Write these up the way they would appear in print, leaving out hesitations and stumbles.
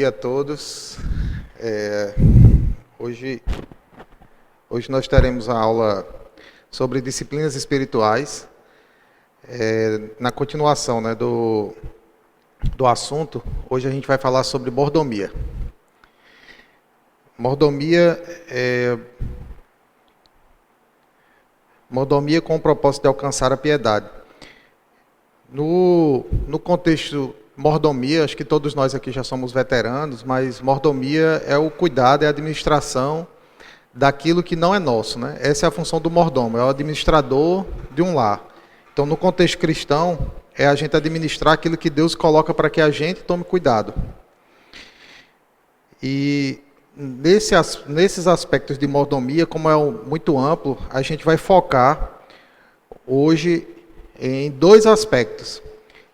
dia a todos. É, hoje nós teremos a aula sobre disciplinas espirituais. Na continuação, né, do assunto, hoje a gente vai falar sobre mordomia. Mordomia com o propósito de alcançar a piedade. No contexto mordomia, acho que todos nós aqui já somos veteranos, mas mordomia é o cuidado, é a administração daquilo que não é nosso, né? Essa é a função do mordomo, é o administrador de um lar. Então, no contexto cristão, é a gente administrar aquilo que Deus coloca para que a gente tome cuidado. E nesses aspectos de mordomia, como é muito amplo, a gente vai focar hoje em dois aspectos.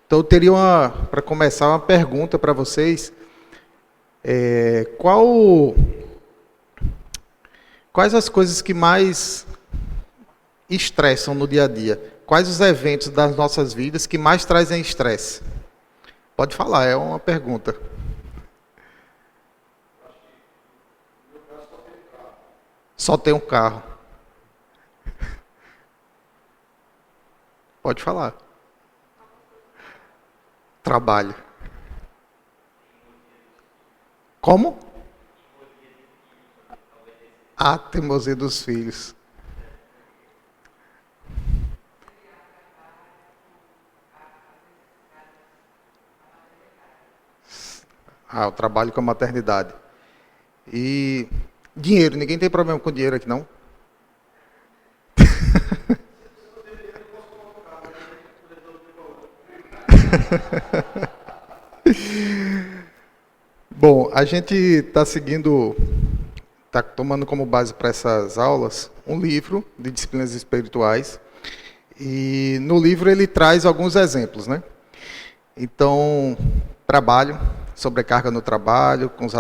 Então, eu teria, para começar, uma pergunta para vocês. Quais as coisas que mais estressam no dia a dia? Quais os eventos das nossas vidas que mais trazem estresse? Pode falar, é uma pergunta. Só tem um carro. Pode falar. Trabalho. Como? A teimosia dos filhos. O trabalho com a maternidade. E dinheiro, ninguém tem problema com dinheiro aqui, não? Bom, a gente está tomando como base para essas aulas um livro de disciplinas espirituais. E no livro ele traz alguns exemplos, né? Então, trabalho, sobrecarga no trabalho, com os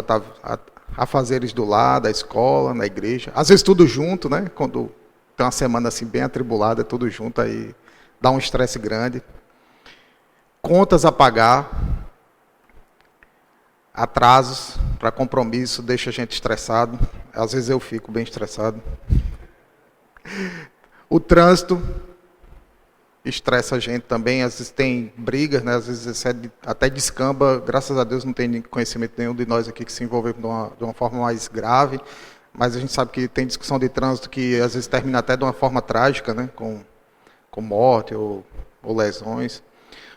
afazeres do lar, da escola, na igreja. Às vezes tudo junto, né? Quando tem uma semana assim bem atribulada, tudo junto, aí dá um estresse grande. Contas a pagar, atrasos para compromisso, deixa a gente estressado. Às vezes eu fico bem estressado. O trânsito estressa a gente também, às vezes tem brigas, né? Às vezes até descamba. Graças a Deus não tem conhecimento nenhum de nós aqui que se envolveu de uma forma mais grave, mas a gente sabe que tem discussão de trânsito que às vezes termina até de uma forma trágica, né? Com morte ou lesões.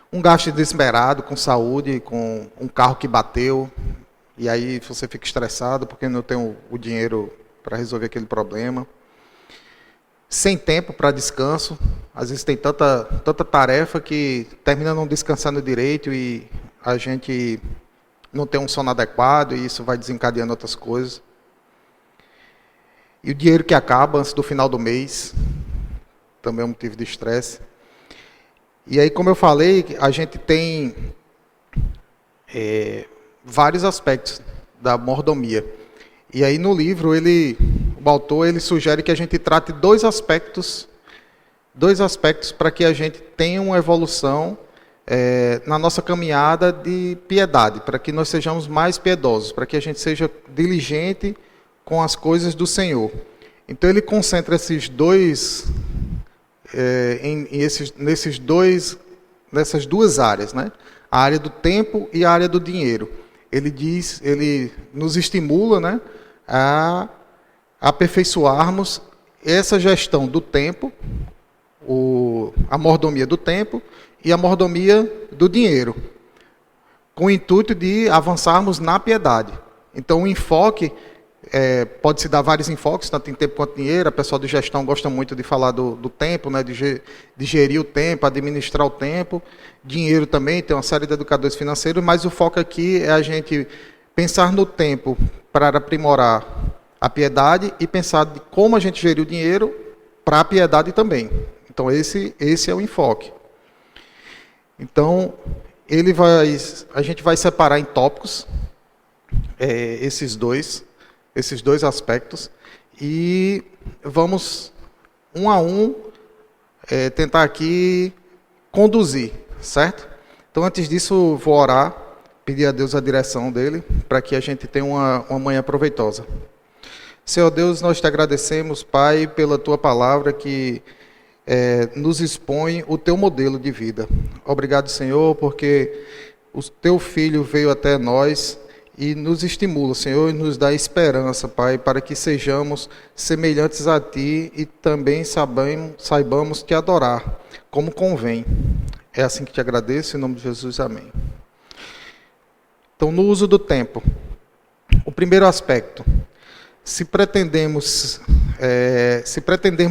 Um gasto desesperado com saúde, com um carro que bateu, e aí você fica estressado porque não tem o dinheiro para resolver aquele problema. Sem tempo para descanso, às vezes tem tanta tarefa que termina não descansando direito e a gente não tem um sono adequado e isso vai desencadeando outras coisas. E o dinheiro que acaba antes do final do mês, também é um motivo de estresse. E aí, como eu falei, a gente tem vários aspectos da mordomia. E aí no livro, o autor sugere que a gente trate dois aspectos para que a gente tenha uma evolução na nossa caminhada de piedade, para que nós sejamos mais piedosos, para que a gente seja diligente com as coisas do Senhor. Então ele concentra esses dois nessas duas áreas, né? A área do tempo e a área do dinheiro. Ele nos estimula, né, a aperfeiçoarmos essa gestão do tempo, a mordomia do tempo e a mordomia do dinheiro, com o intuito de avançarmos na piedade. Então, o enfoque pode-se dar vários enfoques, tanto em tempo quanto em dinheiro. A pessoa de gestão gosta muito de falar do tempo, né, de gerir o tempo, administrar o tempo. Dinheiro também, tem uma série de educadores financeiros, mas o foco aqui é a gente pensar no tempo para aprimorar a piedade e pensar de como a gente gerir o dinheiro para a piedade também. Então, esse é o enfoque. Então, a gente vai separar em tópicos esses dois aspectos e vamos um a um tentar aqui conduzir, certo? Então, antes disso, vou orar pedir a Deus a direção dele, para que a gente tenha uma manhã proveitosa. Senhor Deus, nós te agradecemos, Pai, pela tua palavra que nos expõe o teu modelo de vida. Obrigado, Senhor, porque o teu Filho veio até nós e nos estimula, Senhor, e nos dá esperança, Pai, para que sejamos semelhantes a Ti e também saibamos te adorar, como convém. É assim que te agradeço, em nome de Jesus, amém. Então, no uso do tempo, o primeiro aspecto, se pretendermos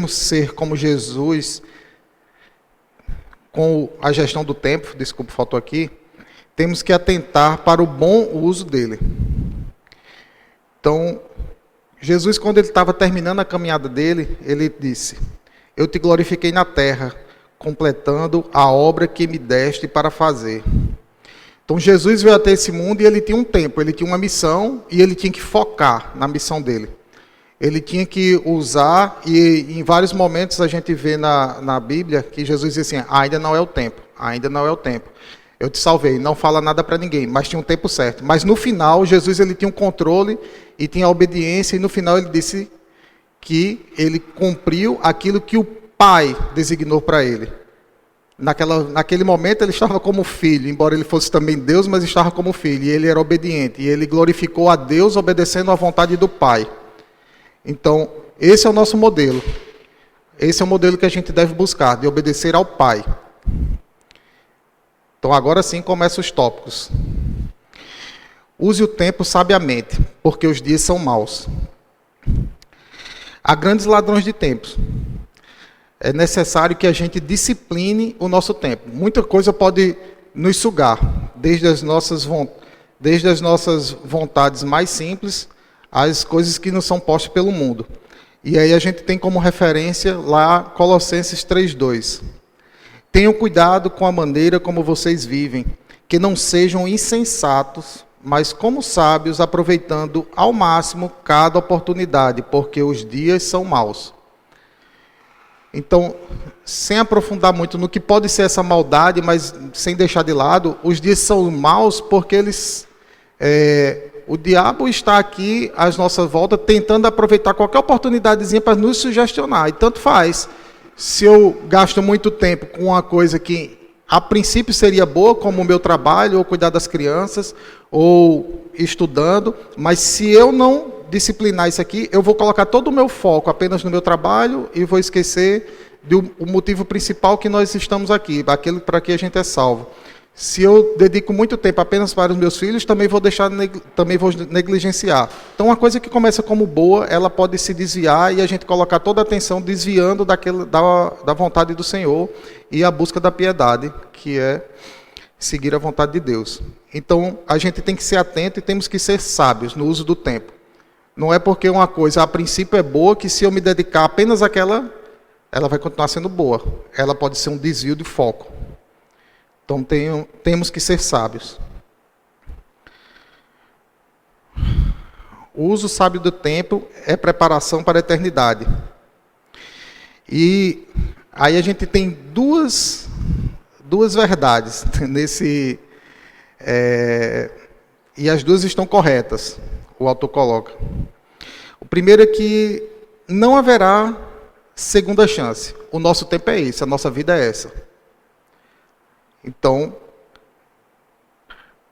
ser como Jesus, com a gestão do tempo, desculpa, faltou aqui, temos que atentar para o bom uso dele. Então, Jesus, quando ele estava terminando a caminhada dele, ele disse: eu te glorifiquei na terra, completando a obra que me deste para fazer. Então, Jesus veio até esse mundo e ele tinha um tempo, ele tinha uma missão e ele tinha que focar na missão dele. Ele tinha que usar, e em vários momentos a gente vê na Bíblia que Jesus dizia assim: ainda não é o tempo, ainda não é o tempo. Eu te salvei, não fala nada para ninguém, mas tinha um tempo certo. Mas no final, Jesus ele tinha um controle e tinha a obediência, e no final ele disse que ele cumpriu aquilo que o Pai designou para ele. Naquele momento ele estava como filho, embora ele fosse também Deus, mas estava como filho, e ele era obediente, e ele glorificou a Deus obedecendo à vontade do Pai. Então, esse é o nosso modelo. Esse é o modelo que a gente deve buscar, de obedecer ao Pai. Então, agora sim começam os tópicos. Use o tempo sabiamente, porque os dias são maus. Há grandes ladrões de tempos. É necessário que a gente discipline o nosso tempo. Muita coisa pode nos sugar, desde as nossas vontades mais simples às coisas que nos são postas pelo mundo. E aí a gente tem como referência lá Colossenses 3:2. Tenham cuidado com a maneira como vocês vivem, que não sejam insensatos, mas como sábios, aproveitando ao máximo cada oportunidade, porque os dias são maus. Então, sem aprofundar muito no que pode ser essa maldade, mas sem deixar de lado, os dias são maus porque o diabo está aqui à nossa volta tentando aproveitar qualquer oportunidadezinha para nos sugestionar. E tanto faz. Se eu gasto muito tempo com uma coisa que a princípio seria boa, como o meu trabalho, ou cuidar das crianças, ou estudando, mas se eu não disciplinar isso aqui, eu vou colocar todo o meu foco apenas no meu trabalho e vou esquecer do motivo principal que nós estamos aqui, aquele para que a gente é salvo. Se eu dedico muito tempo apenas para os meus filhos, também vou negligenciar. Então, uma coisa que começa como boa, ela pode se desviar e a gente colocar toda a atenção desviando da vontade do Senhor e a busca da piedade, que é seguir a vontade de Deus. Então, a gente tem que ser atento e temos que ser sábios no uso do tempo. Não é porque uma coisa a princípio é boa que se eu me dedicar apenas àquela, ela vai continuar sendo boa. Ela pode ser um desvio de foco. Então, temos que ser sábios. O uso sábio do tempo é preparação para a eternidade. E aí a gente tem duas verdades nesse... e as duas estão corretas, o autor coloca. O primeiro é que não haverá segunda chance. O nosso tempo é esse, a nossa vida é essa. Então,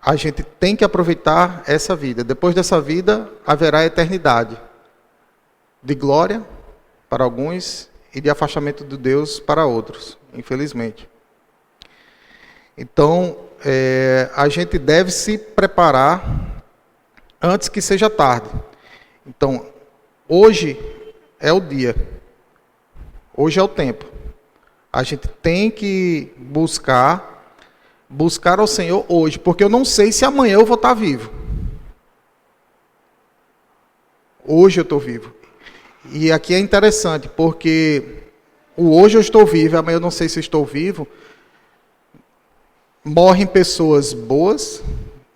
a gente tem que aproveitar essa vida. Depois dessa vida, haverá a eternidade de glória para alguns e de afastamento de Deus para outros, infelizmente. Então, a gente deve se preparar antes que seja tarde. Então, hoje é o dia. Hoje é o tempo. A gente tem que buscar ao Senhor hoje, porque eu não sei se amanhã eu vou estar vivo. Hoje eu estou vivo. E aqui é interessante, porque o hoje eu estou vivo, amanhã eu não sei se estou vivo. Morrem pessoas boas,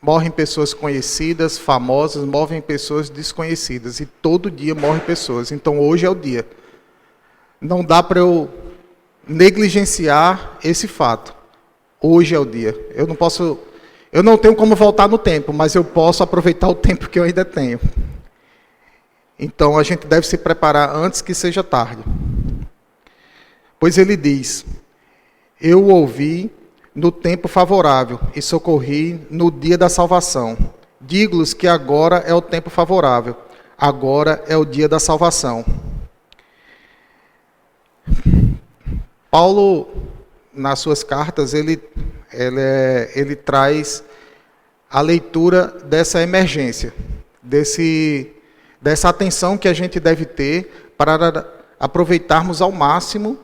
morrem pessoas conhecidas, famosas, morrem pessoas desconhecidas. E todo dia morrem pessoas. Então hoje é o dia. Não dá para eu negligenciar esse fato. Hoje é o dia. Eu não posso Eu não tenho como voltar no tempo, mas eu posso aproveitar o tempo que eu ainda tenho. Então a gente deve se preparar antes que seja tarde. Pois ele diz: eu o ouvi no tempo favorável e socorri no dia da salvação. Digo-lhes que agora é o tempo favorável, agora é o dia da salvação. Paulo, nas suas cartas, ele traz a leitura dessa emergência, dessa atenção que a gente deve ter para aproveitarmos ao máximo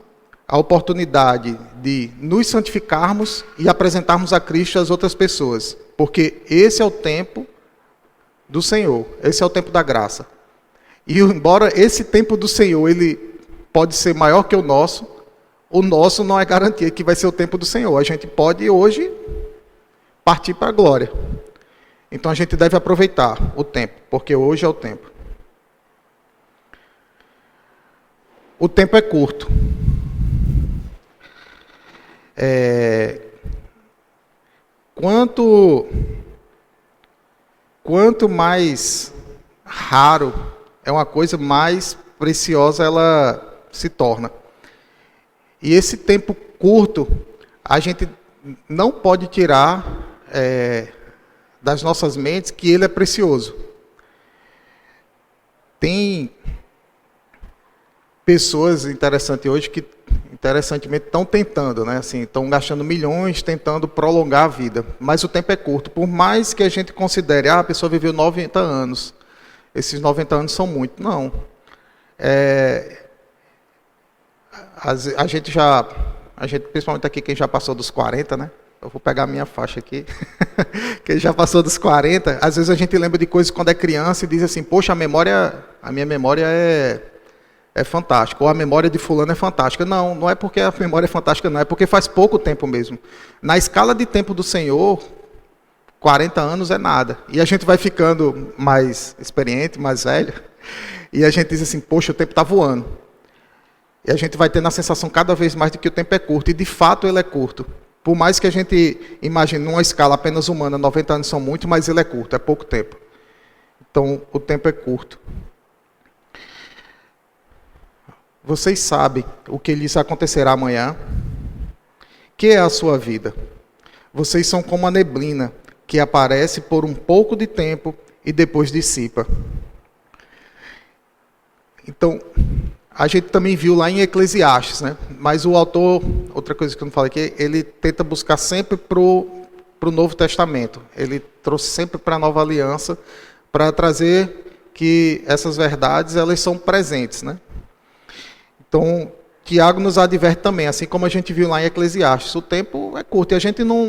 a oportunidade de nos santificarmos e apresentarmos a Cristo às outras pessoas. Porque esse é o tempo do Senhor, esse é o tempo da graça. E embora esse tempo do Senhor, ele pode ser maior que o nosso não é garantia que vai ser o tempo do Senhor. A gente pode hoje partir para a glória. Então a gente deve aproveitar o tempo, porque hoje é o tempo. O tempo é curto. Quanto mais raro é uma coisa, mais preciosa ela se torna. E esse tempo curto, a gente não pode tirar das nossas mentes que ele é precioso. Tem pessoas interessantes hoje que, interessantemente, estão tentando, né? Assim, estão gastando milhões tentando prolongar a vida. Mas o tempo é curto. Por mais que a gente considere, a pessoa viveu 90 anos. Esses 90 anos são muito. Não. A gente, principalmente aqui, quem já passou dos 40, né? Eu vou pegar a minha faixa aqui. Quem já passou dos 40, às vezes a gente lembra de coisas quando é criança e diz assim, poxa, a minha memória é fantástica, ou a memória de fulano é fantástica. Não, não é porque a memória é fantástica, não, é porque faz pouco tempo mesmo. Na escala de tempo do Senhor, 40 anos é nada. E a gente vai ficando mais experiente, mais velho, e a gente diz assim, poxa, o tempo está voando. E a gente vai tendo a sensação cada vez mais de que o tempo é curto, e de fato ele é curto. Por mais que a gente imagine numa escala apenas humana, 90 anos são muito, mas ele é curto, é pouco tempo. Então, o tempo é curto. Vocês sabem o que lhes acontecerá amanhã? Que é a sua vida? Vocês são como a neblina, que aparece por um pouco de tempo e depois dissipa. Então, a gente também viu lá em Eclesiastes, né? Mas o autor, outra coisa que eu não falei aqui, ele tenta buscar sempre para o Novo Testamento. Ele trouxe sempre para a Nova Aliança, para trazer que essas verdades, elas são presentes, né? Então, Tiago nos adverte também, assim como a gente viu lá em Eclesiastes, o tempo é curto e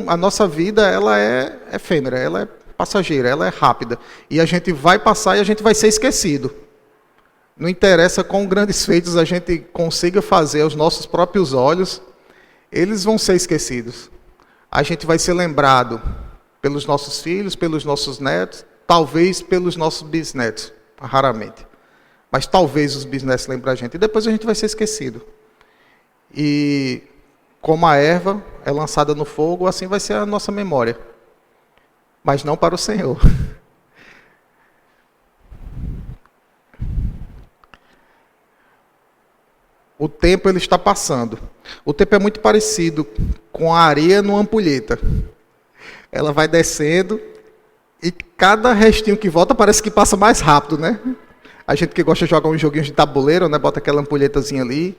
a nossa vida ela é efêmera, ela é passageira, ela é rápida. E a gente vai passar e a gente vai ser esquecido. Não interessa quão grandes feitos a gente consiga fazer aos nossos próprios olhos, eles vão ser esquecidos. A gente vai ser lembrado pelos nossos filhos, pelos nossos netos, talvez pelos nossos bisnetos, raramente. Mas talvez os bisnetos lembrem a gente. E depois a gente vai ser esquecido. E como a erva é lançada no fogo, assim vai ser a nossa memória. Mas não para o Senhor. O tempo ele está passando. O tempo é muito parecido com a areia numa ampulheta. Ela vai descendo e cada restinho que volta parece que passa mais rápido, né? A gente que gosta de jogar uns joguinhos de tabuleiro, né? Bota aquela ampulhetazinha ali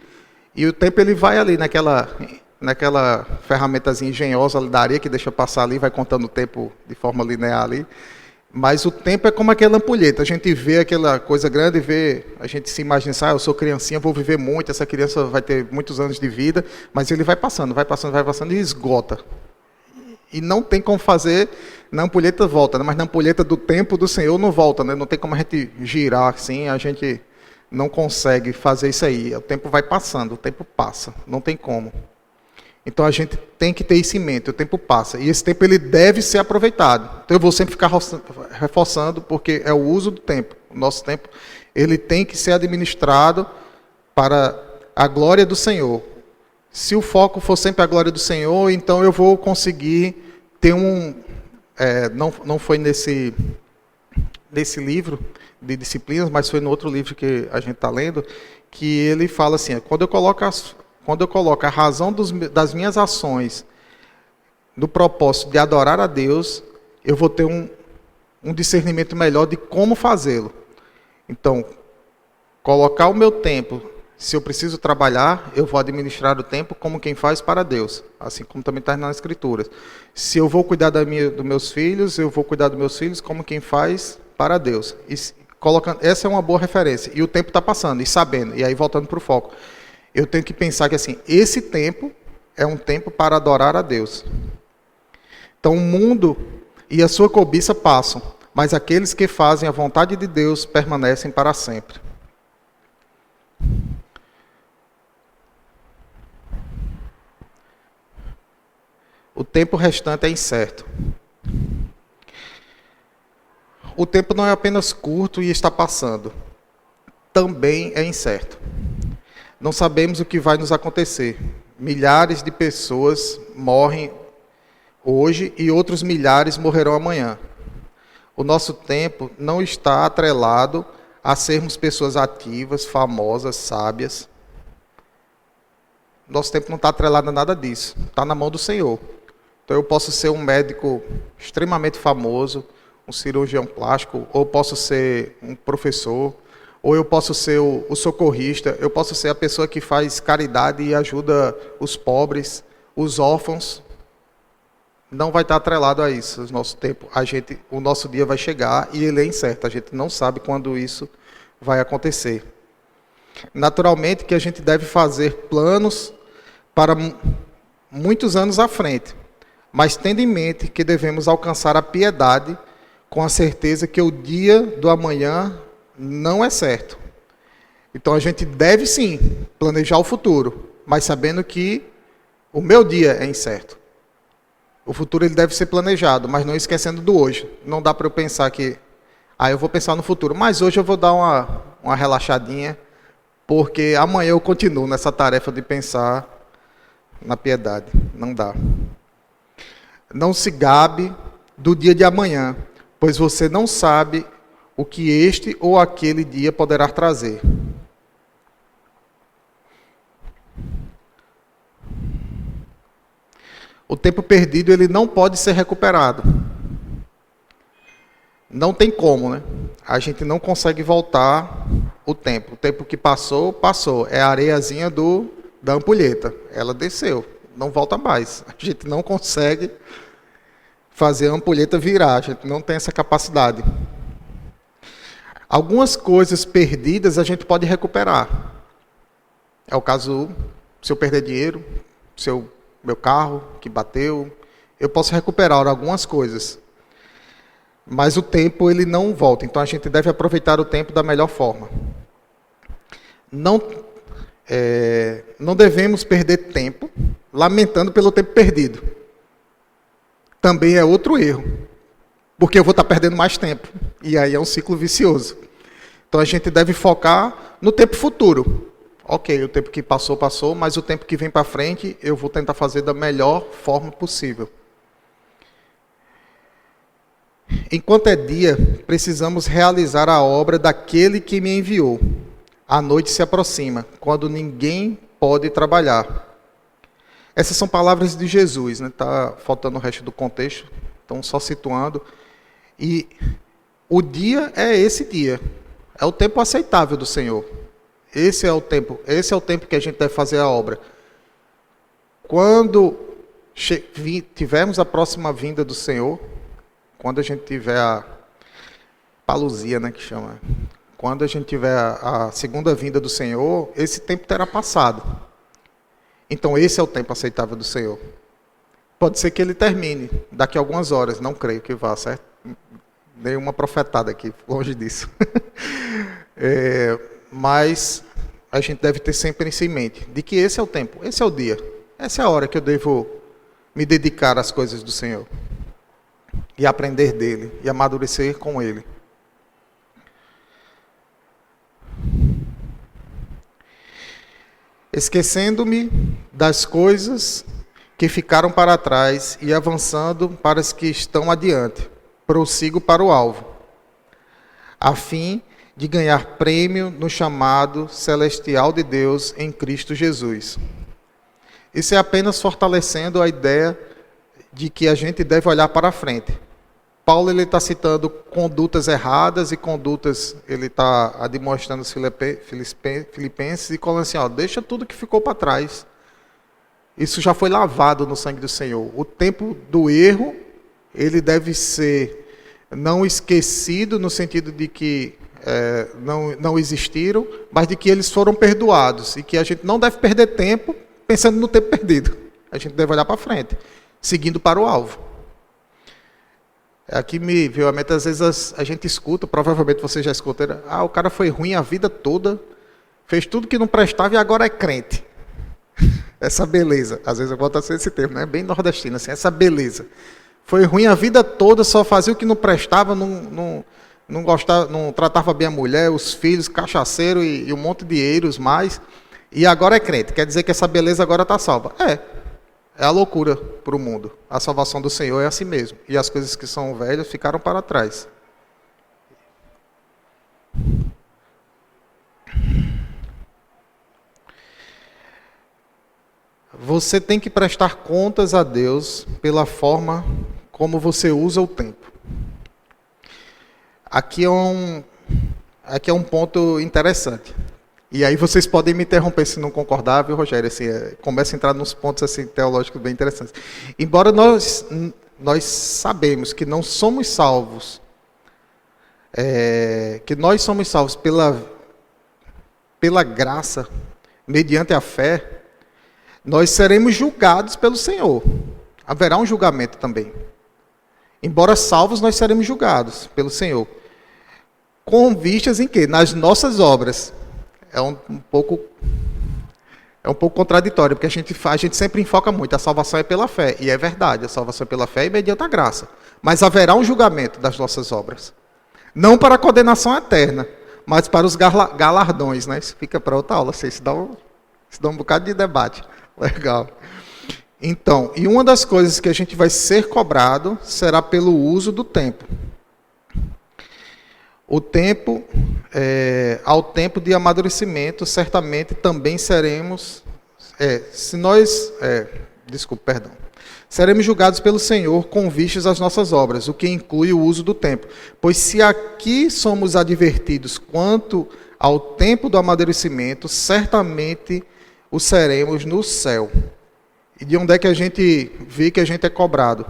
e o tempo ele vai ali naquela ferramentazinha engenhosa da areia que deixa passar ali, vai contando o tempo de forma linear ali. Mas o tempo é como aquela ampulheta. A gente vê aquela coisa grande, a gente se imagina, eu sou criancinha, vou viver muito, essa criança vai ter muitos anos de vida, mas ele vai passando e esgota. E não tem como fazer, na ampulheta volta, né? Mas na ampulheta do tempo do Senhor não volta, né? Não tem como a gente girar assim, a gente não consegue fazer isso aí. O tempo vai passando, o tempo passa, não tem como. Então a gente tem que ter isso em mente, o tempo passa. E esse tempo ele deve ser aproveitado. Então eu vou sempre ficar reforçando, porque é o uso do tempo. O nosso tempo ele tem que ser administrado para a glória do Senhor. Se o foco for sempre a glória do Senhor, então eu vou conseguir ter não foi nesse livro de disciplinas, mas foi no outro livro que a gente está lendo, que ele fala assim, quando eu coloco a razão das minhas ações no propósito de adorar a Deus, eu vou ter um discernimento melhor de como fazê-lo. Então, colocar o meu tempo, se eu preciso trabalhar, eu vou administrar o tempo como quem faz para Deus, assim como também está nas Escrituras. Se eu vou cuidar dos meus filhos, eu vou cuidar dos meus filhos como quem faz para Deus. Essa é uma boa referência. E o tempo está passando, e sabendo, e aí voltando para o foco. Eu tenho que pensar que assim, esse tempo é um tempo para adorar a Deus. Então o mundo e a sua cobiça passam, mas aqueles que fazem a vontade de Deus permanecem para sempre. O tempo restante é incerto. O tempo não é apenas curto e está passando. Também é incerto. Não sabemos o que vai nos acontecer. Milhares de pessoas morrem hoje e outros milhares morrerão amanhã. O nosso tempo não está atrelado a sermos pessoas ativas, famosas, sábias. Nosso tempo não está atrelado a nada disso. Está na mão do Senhor. Então eu posso ser um médico extremamente famoso, um cirurgião plástico, ou posso ser um professor, ou eu posso ser o socorrista, eu posso ser a pessoa que faz caridade e ajuda os pobres, os órfãos. Não vai estar atrelado a isso. O nosso dia vai chegar e ele é incerto. A gente não sabe quando isso vai acontecer. Naturalmente que a gente deve fazer planos para muitos anos à frente, mas tendo em mente que devemos alcançar a piedade com a certeza que o dia do amanhã não é certo. Então a gente deve sim planejar o futuro, mas sabendo que o meu dia é incerto. O futuro ele deve ser planejado, mas não esquecendo do hoje. Não dá para eu pensar que, eu vou pensar no futuro, mas hoje eu vou dar uma relaxadinha, porque amanhã eu continuo nessa tarefa de pensar na piedade. Não dá. Não se gabe do dia de amanhã, pois você não sabe o que este ou aquele dia poderá trazer. O tempo perdido ele não pode ser recuperado. Não tem como, né? A gente não consegue voltar o tempo. O tempo que passou, passou. É a areiazinha da ampulheta. Ela desceu, não volta mais. A gente não consegue fazer a ampulheta virar. A gente não tem essa capacidade. Algumas coisas perdidas a gente pode recuperar. É o caso, se eu perder dinheiro, meu carro que bateu, eu posso recuperar algumas coisas. Mas o tempo ele não volta, então a gente deve aproveitar o tempo da melhor forma. Não devemos perder tempo lamentando pelo tempo perdido. Também é outro erro, porque eu vou estar perdendo mais tempo, e aí é um ciclo vicioso. Então a gente deve focar no tempo futuro. Ok, o tempo que passou, passou, mas o tempo que vem para frente, eu vou tentar fazer da melhor forma possível. Enquanto é dia, precisamos realizar a obra daquele que me enviou. A noite se aproxima, quando ninguém pode trabalhar. Essas são palavras de Jesus, né? Tá faltando o resto do contexto, então só situando. E o dia é esse dia, é o tempo aceitável do Senhor. Esse é o tempo que a gente deve fazer a obra. Quando tivermos a próxima vinda do Senhor, quando a gente tiver a parousia, né, que chama, quando a gente tiver a segunda vinda do Senhor, esse tempo terá passado. Então esse é o tempo aceitável do Senhor. Pode ser que ele termine daqui a algumas horas, não creio que vá, certo? Nenhuma profetada aqui, longe disso. Mas a gente deve ter sempre isso em mente, de que esse é o tempo, esse é o dia, essa é a hora que eu devo me dedicar às coisas do Senhor. E aprender dele, e amadurecer com ele. Esquecendo-me das coisas que ficaram para trás e avançando para os que estão adiante, prossigo para o alvo, a fim de ganhar prêmio no chamado celestial de Deus em Cristo Jesus. Isso é apenas fortalecendo a ideia de que a gente deve olhar para frente. Paulo está citando condutas erradas e condutas, ele está demonstrando os filipenses e falando assim, deixa tudo que ficou para trás. Isso já foi lavado no sangue do Senhor. O tempo do erro, ele deve ser não esquecido no sentido de que não existiram, mas de que eles foram perdoados e que a gente não deve perder tempo pensando no tempo perdido. A gente deve olhar para frente, seguindo para o alvo. Aqui me veio a mente, às vezes a gente escuta, provavelmente você já escutou, o cara foi ruim a vida toda, fez tudo que não prestava e agora é crente. Essa beleza, às vezes eu boto assim esse termo, né? Bem nordestino, assim, essa beleza. Foi ruim a vida toda, só fazia o que não prestava, não gostava, não tratava bem a mulher, os filhos, cachaceiro e um monte de eiros mais, e agora é crente. Quer dizer que essa beleza agora está salva. É a loucura para o mundo. A salvação do Senhor é assim mesmo. E as coisas que são velhas ficaram para trás. Você tem que prestar contas a Deus pela forma como você usa o tempo. Aqui é um ponto interessante. E aí vocês podem me interromper se não concordar, viu, Rogério? Assim, começa a entrar nos pontos assim, teológicos bem interessantes. Embora nós sabemos que não somos salvos, que nós somos salvos pela graça, mediante a fé, nós seremos julgados pelo Senhor. Haverá um julgamento também. Embora salvos, nós seremos julgados pelo Senhor. Com vistas em quê? Nas nossas obras. É um pouco contraditório, porque a gente sempre enfoca muito, a salvação é pela fé, e é verdade, a salvação é pela fé e mediante a graça. Mas haverá um julgamento das nossas obras. Não para a condenação eterna, mas para os galardões, né? Isso fica para outra aula, isso dá um bocado de debate. Legal. Então, e uma das coisas que a gente vai ser cobrado será pelo uso do tempo. O tempo, ao tempo de amadurecimento, certamente também seremos, seremos julgados pelo Senhor com vistas às nossas obras, o que inclui o uso do tempo. Pois se aqui somos advertidos quanto ao tempo do amadurecimento, certamente o seremos no céu. E de onde é que a gente vê que a gente é cobrado?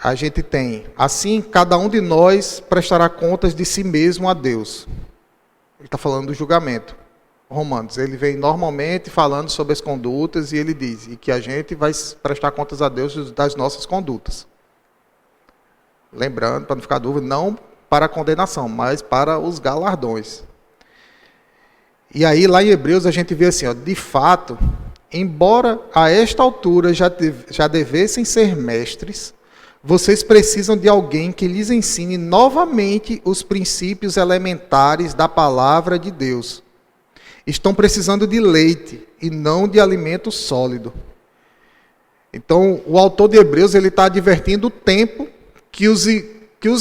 A gente tem, assim, cada um de nós prestará contas de si mesmo a Deus. Ele está falando do julgamento. Romanos, ele vem normalmente falando sobre as condutas e ele diz e que a gente vai prestar contas a Deus das nossas condutas. Lembrando, para não ficar dúvida, não para a condenação, mas para os galardões. E aí, lá em Hebreus, a gente vê assim, de fato, embora a esta altura já devessem ser mestres, vocês precisam de alguém que lhes ensine novamente os princípios elementares da palavra de Deus. Estão precisando de leite e não de alimento sólido. Então, o autor de Hebreus ele está advertindo o tempo que os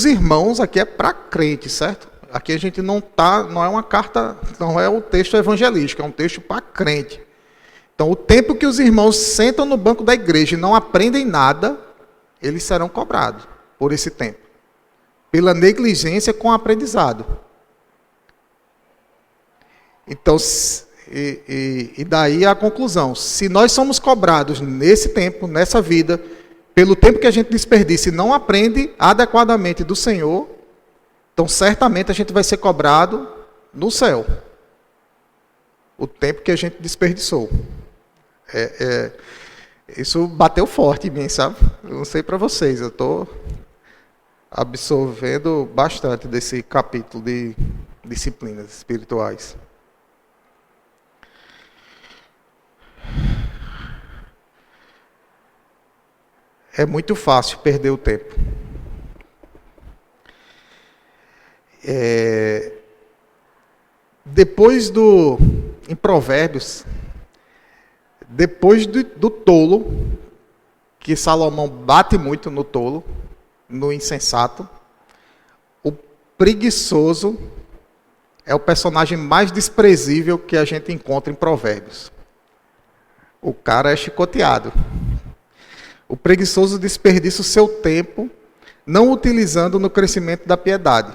irmãos, aqui é para crente, certo? Aqui a gente não é uma carta, não é um texto evangelístico, é um texto para crente. Então, o tempo que os irmãos sentam no banco da igreja e não aprendem nada, eles serão cobrados por esse tempo, pela negligência com o aprendizado. Então, e daí a conclusão, se nós somos cobrados nesse tempo, nessa vida, pelo tempo que a gente desperdiça e não aprende adequadamente do Senhor, então certamente a gente vai ser cobrado no céu. O tempo que a gente desperdiçou. Isso bateu forte em mim, sabe? Eu não sei para vocês, eu estou absorvendo bastante desse capítulo de disciplinas espirituais. É muito fácil perder o tempo. Depois em Provérbios, Depois do tolo, que Salomão bate muito no tolo, no insensato, o preguiçoso é o personagem mais desprezível que a gente encontra em Provérbios. O cara é chicoteado. O preguiçoso desperdiça o seu tempo não utilizando no crescimento da piedade.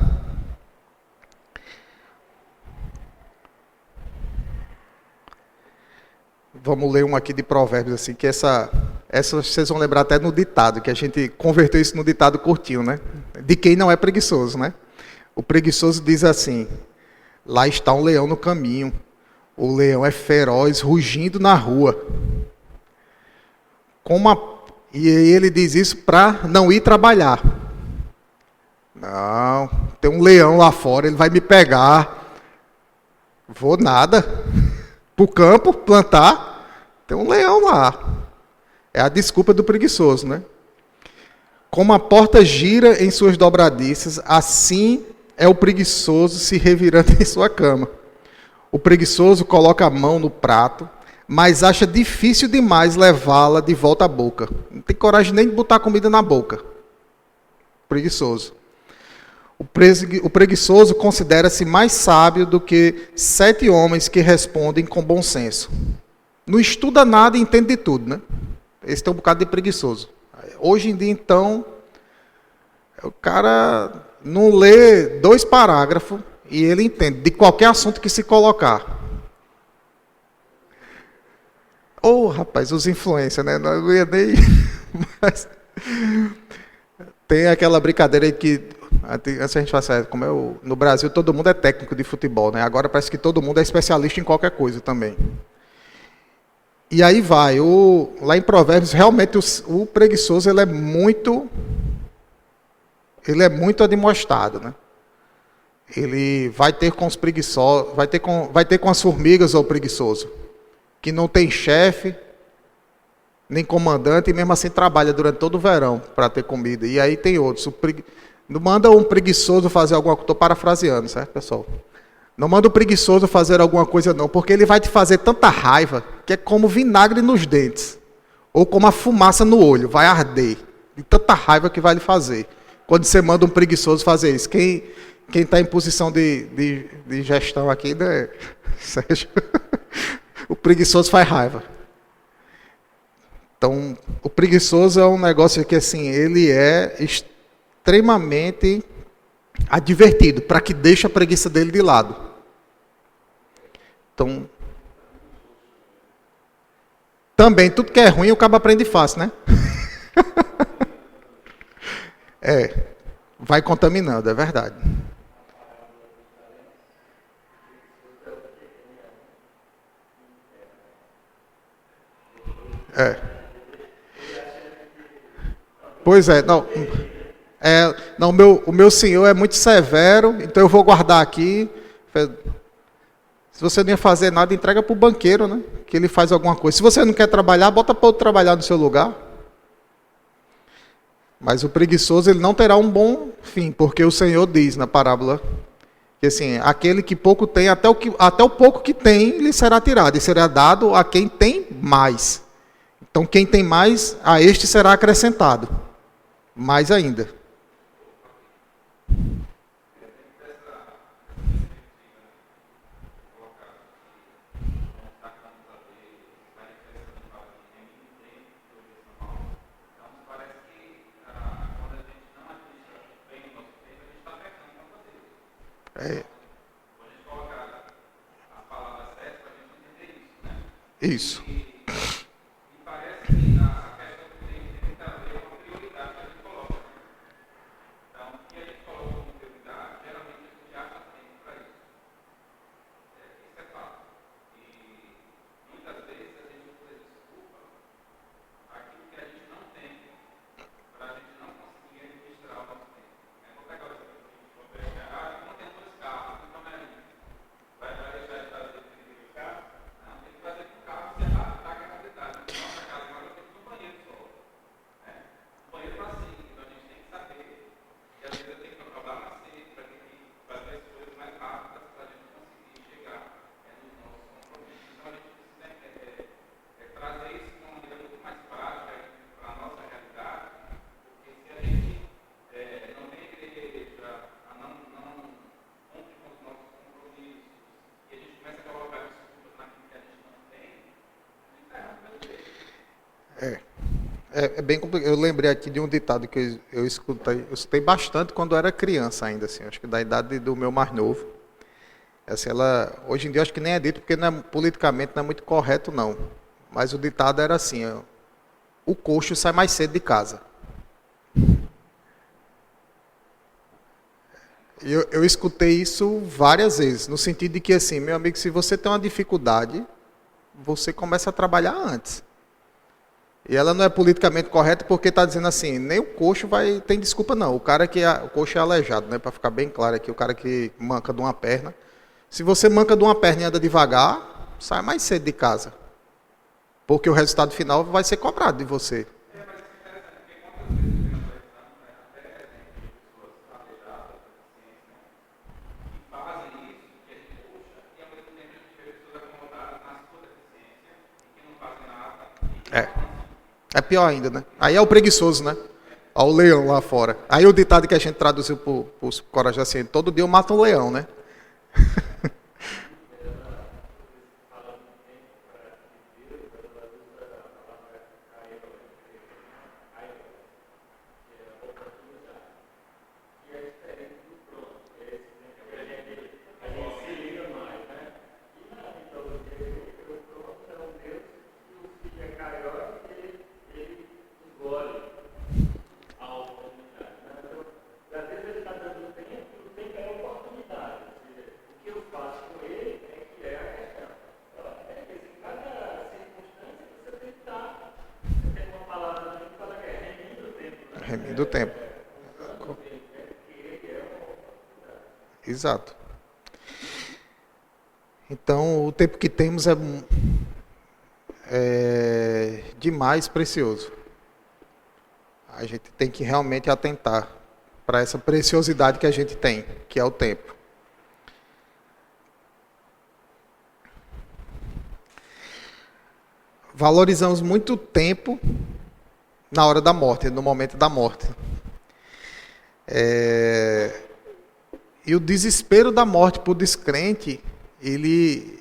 Vamos ler um aqui de Provérbios, assim, que essa vocês vão lembrar até no ditado, que a gente converteu isso no ditado curtinho, né? De quem não é preguiçoso, né? O preguiçoso diz assim: lá está um leão no caminho, o leão é feroz, rugindo na rua. E ele diz isso para não ir trabalhar. Não, tem um leão lá fora, ele vai me pegar. Vou nada. Para o campo, plantar. Tem um leão lá. É a desculpa do preguiçoso, né? Como a porta gira em suas dobradiças, assim é o preguiçoso se revirando em sua cama. O preguiçoso coloca a mão no prato, mas acha difícil demais levá-la de volta à boca. Não tem coragem nem de botar comida na boca. Preguiçoso. O preguiçoso considera-se mais sábio do que 7 homens que respondem com bom senso. Não estuda nada e entende de tudo, né? Esse tem um bocado de preguiçoso. Hoje em dia, então, o cara não lê 2 parágrafos e ele entende de qualquer assunto que se colocar. Rapaz, os influencers, né? Não ia nem... Mas... Tem aquela brincadeira aí que... Antes a gente fala, como no Brasil todo mundo é técnico de futebol, né? Agora parece que todo mundo é especialista em qualquer coisa também. E aí vai, lá em Provérbios, realmente o preguiçoso ele é muito admoestado, né? Ele vai ter com os preguiçosos, vai ter com as formigas o preguiçoso, que não tem chefe, nem comandante, e mesmo assim trabalha durante todo o verão para ter comida. E aí tem outros. Não manda um preguiçoso fazer alguma coisa, estou parafraseando, certo, pessoal? Não manda o preguiçoso fazer alguma coisa não, porque ele vai te fazer tanta raiva, que é como vinagre nos dentes, ou como a fumaça no olho, vai arder, de tanta raiva que vai lhe fazer, quando você manda um preguiçoso fazer isso. Quem está em posição de gestão aqui, né, Sérgio? O preguiçoso faz raiva. Então, o preguiçoso é um negócio que, assim, ele é extremamente advertido, para que deixe a preguiça dele de lado. Então, também, tudo que é ruim, o cabo aprende fácil, né? Vai contaminando, é verdade. Pois é, não... não, o meu senhor é muito severo, então eu vou guardar aqui. Se você não ia fazer nada, entrega para o banqueiro, né? Que ele faz alguma coisa. Se você não quer trabalhar, bota para outro trabalhar no seu lugar. Mas o preguiçoso, ele não terá um bom fim, porque o Senhor diz na parábola que assim, aquele que pouco tem, até o pouco que tem, lhe será tirado, e será dado a quem tem mais. Então, quem tem mais, a este será acrescentado. Mais ainda. Isso. É bem complicado. Eu lembrei aqui de um ditado que eu escutei bastante quando eu era criança ainda, assim, acho que da idade do meu mais novo. Assim, hoje em dia acho que nem é dito porque politicamente não é muito correto não. Mas o ditado era assim, ó, o coxo sai mais cedo de casa. Eu escutei isso várias vezes, no sentido de que assim, meu amigo, se você tem uma dificuldade, você começa a trabalhar antes. E ela não é politicamente correta porque está dizendo assim, nem o coxo tem desculpa não. O coxo é aleijado, né? Para ficar bem claro aqui, o cara que manca de uma perna. Se você manca de uma perna e anda devagar, sai mais cedo de casa. Porque o resultado final vai ser cobrado de você. É. É pior ainda, né? Aí é o preguiçoso, né? Olha o leão lá fora. Aí o ditado que a gente traduziu para os corajosos assim, todo dia eu mato um leão, né? Remendo o tempo. Exato. Então, o tempo que temos é demais precioso. A gente tem que realmente atentar para essa preciosidade que a gente tem, que é o tempo. Valorizamos muito o tempo na hora da morte, no momento da morte. E o desespero da morte para o descrente, ele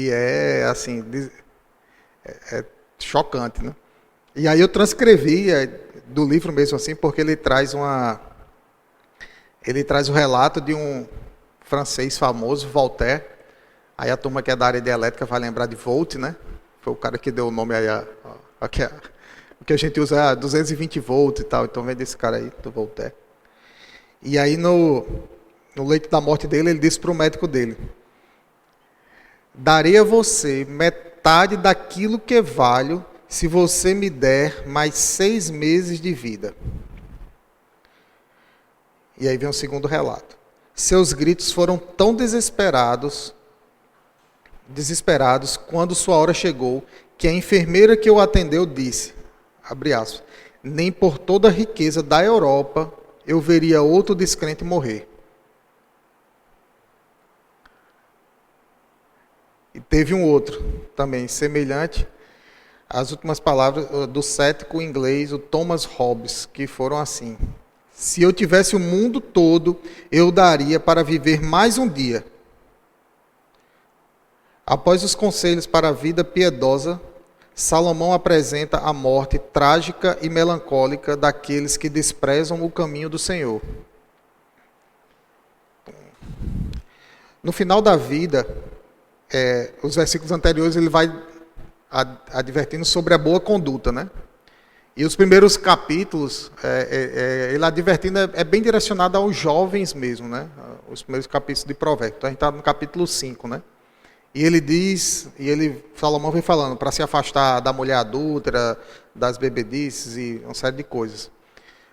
é assim, é chocante, né? E aí eu transcrevi do livro mesmo assim, porque ele traz o relato de um francês famoso, Voltaire. Aí a turma que é da área de elétrica vai lembrar de Volt, né? Foi o cara que deu o nome aí o que a gente usa 220 volts e tal. Então vem desse cara aí, do Voltaire. E aí no leito da morte dele, ele disse para o médico dele: darei a você metade daquilo que valho se você me der mais 6 meses de vida. E aí vem o segundo relato. Seus gritos foram tão desesperados quando sua hora chegou, que a enfermeira que o atendeu disse, abre aspas, nem por toda a riqueza da Europa eu veria outro descrente morrer. E teve um outro também, semelhante, as últimas palavras do cético inglês, o Thomas Hobbes, que foram assim: se eu tivesse o mundo todo, eu daria para viver mais um dia. Após os conselhos para a vida piedosa, Salomão apresenta a morte trágica e melancólica daqueles que desprezam o caminho do Senhor. No final da vida, os versículos anteriores ele vai advertindo sobre a boa conduta, né? E os primeiros capítulos, ele advertindo, é bem direcionado aos jovens mesmo, né? Os primeiros capítulos de Provérbios. Então a gente está no capítulo 5, né? E ele diz, Salomão vem falando, para se afastar da mulher adúltera, das bebedices e uma série de coisas.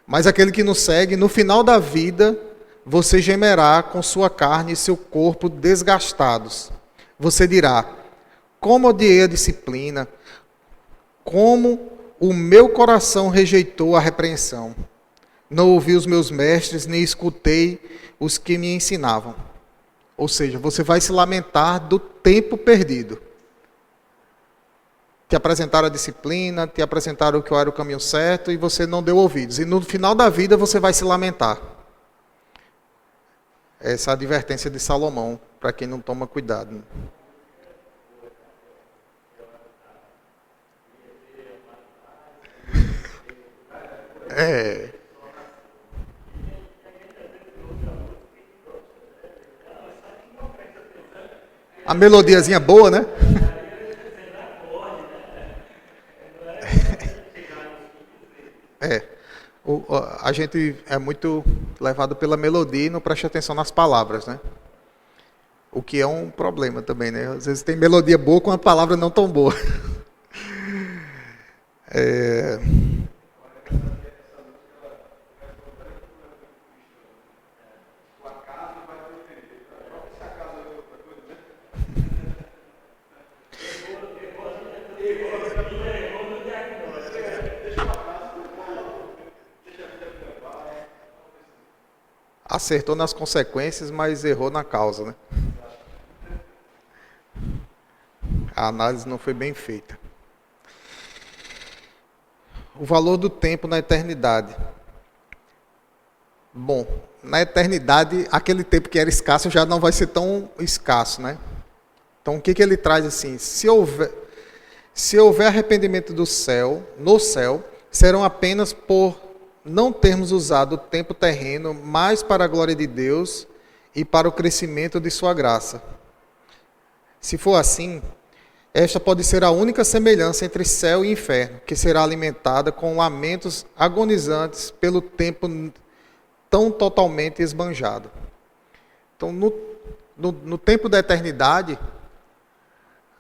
Mas aquele que nos segue, no final da vida, você gemerá com sua carne e seu corpo desgastados. Você dirá, como odiei a disciplina, como o meu coração rejeitou a repreensão. Não ouvi os meus mestres, nem escutei os que me ensinavam. Ou seja, você vai se lamentar do tempo perdido. Te apresentaram a disciplina, te apresentaram que era o caminho certo e você não deu ouvidos. E no final da vida você vai se lamentar. Essa é a advertência de Salomão, para quem não toma cuidado. É. A melodiazinha boa, né? É. A gente é muito levado pela melodia e não presta atenção nas palavras, né? O que é um problema também, né? Às vezes tem melodia boa com a palavra não tão boa. É... Acertou nas consequências, mas errou na causa, né? A análise não foi bem feita. O valor do tempo na eternidade. Bom, na eternidade, aquele tempo que era escasso já não vai ser tão escasso, né? Então, o que ele traz assim? Se houver arrependimento do céu, no céu, serão apenas por não termos usado o tempo terreno mais para a glória de Deus e para o crescimento de sua graça. Se for assim, esta pode ser a única semelhança entre céu e inferno, que será alimentada com lamentos agonizantes pelo tempo tão totalmente esbanjado. Então, no tempo da eternidade,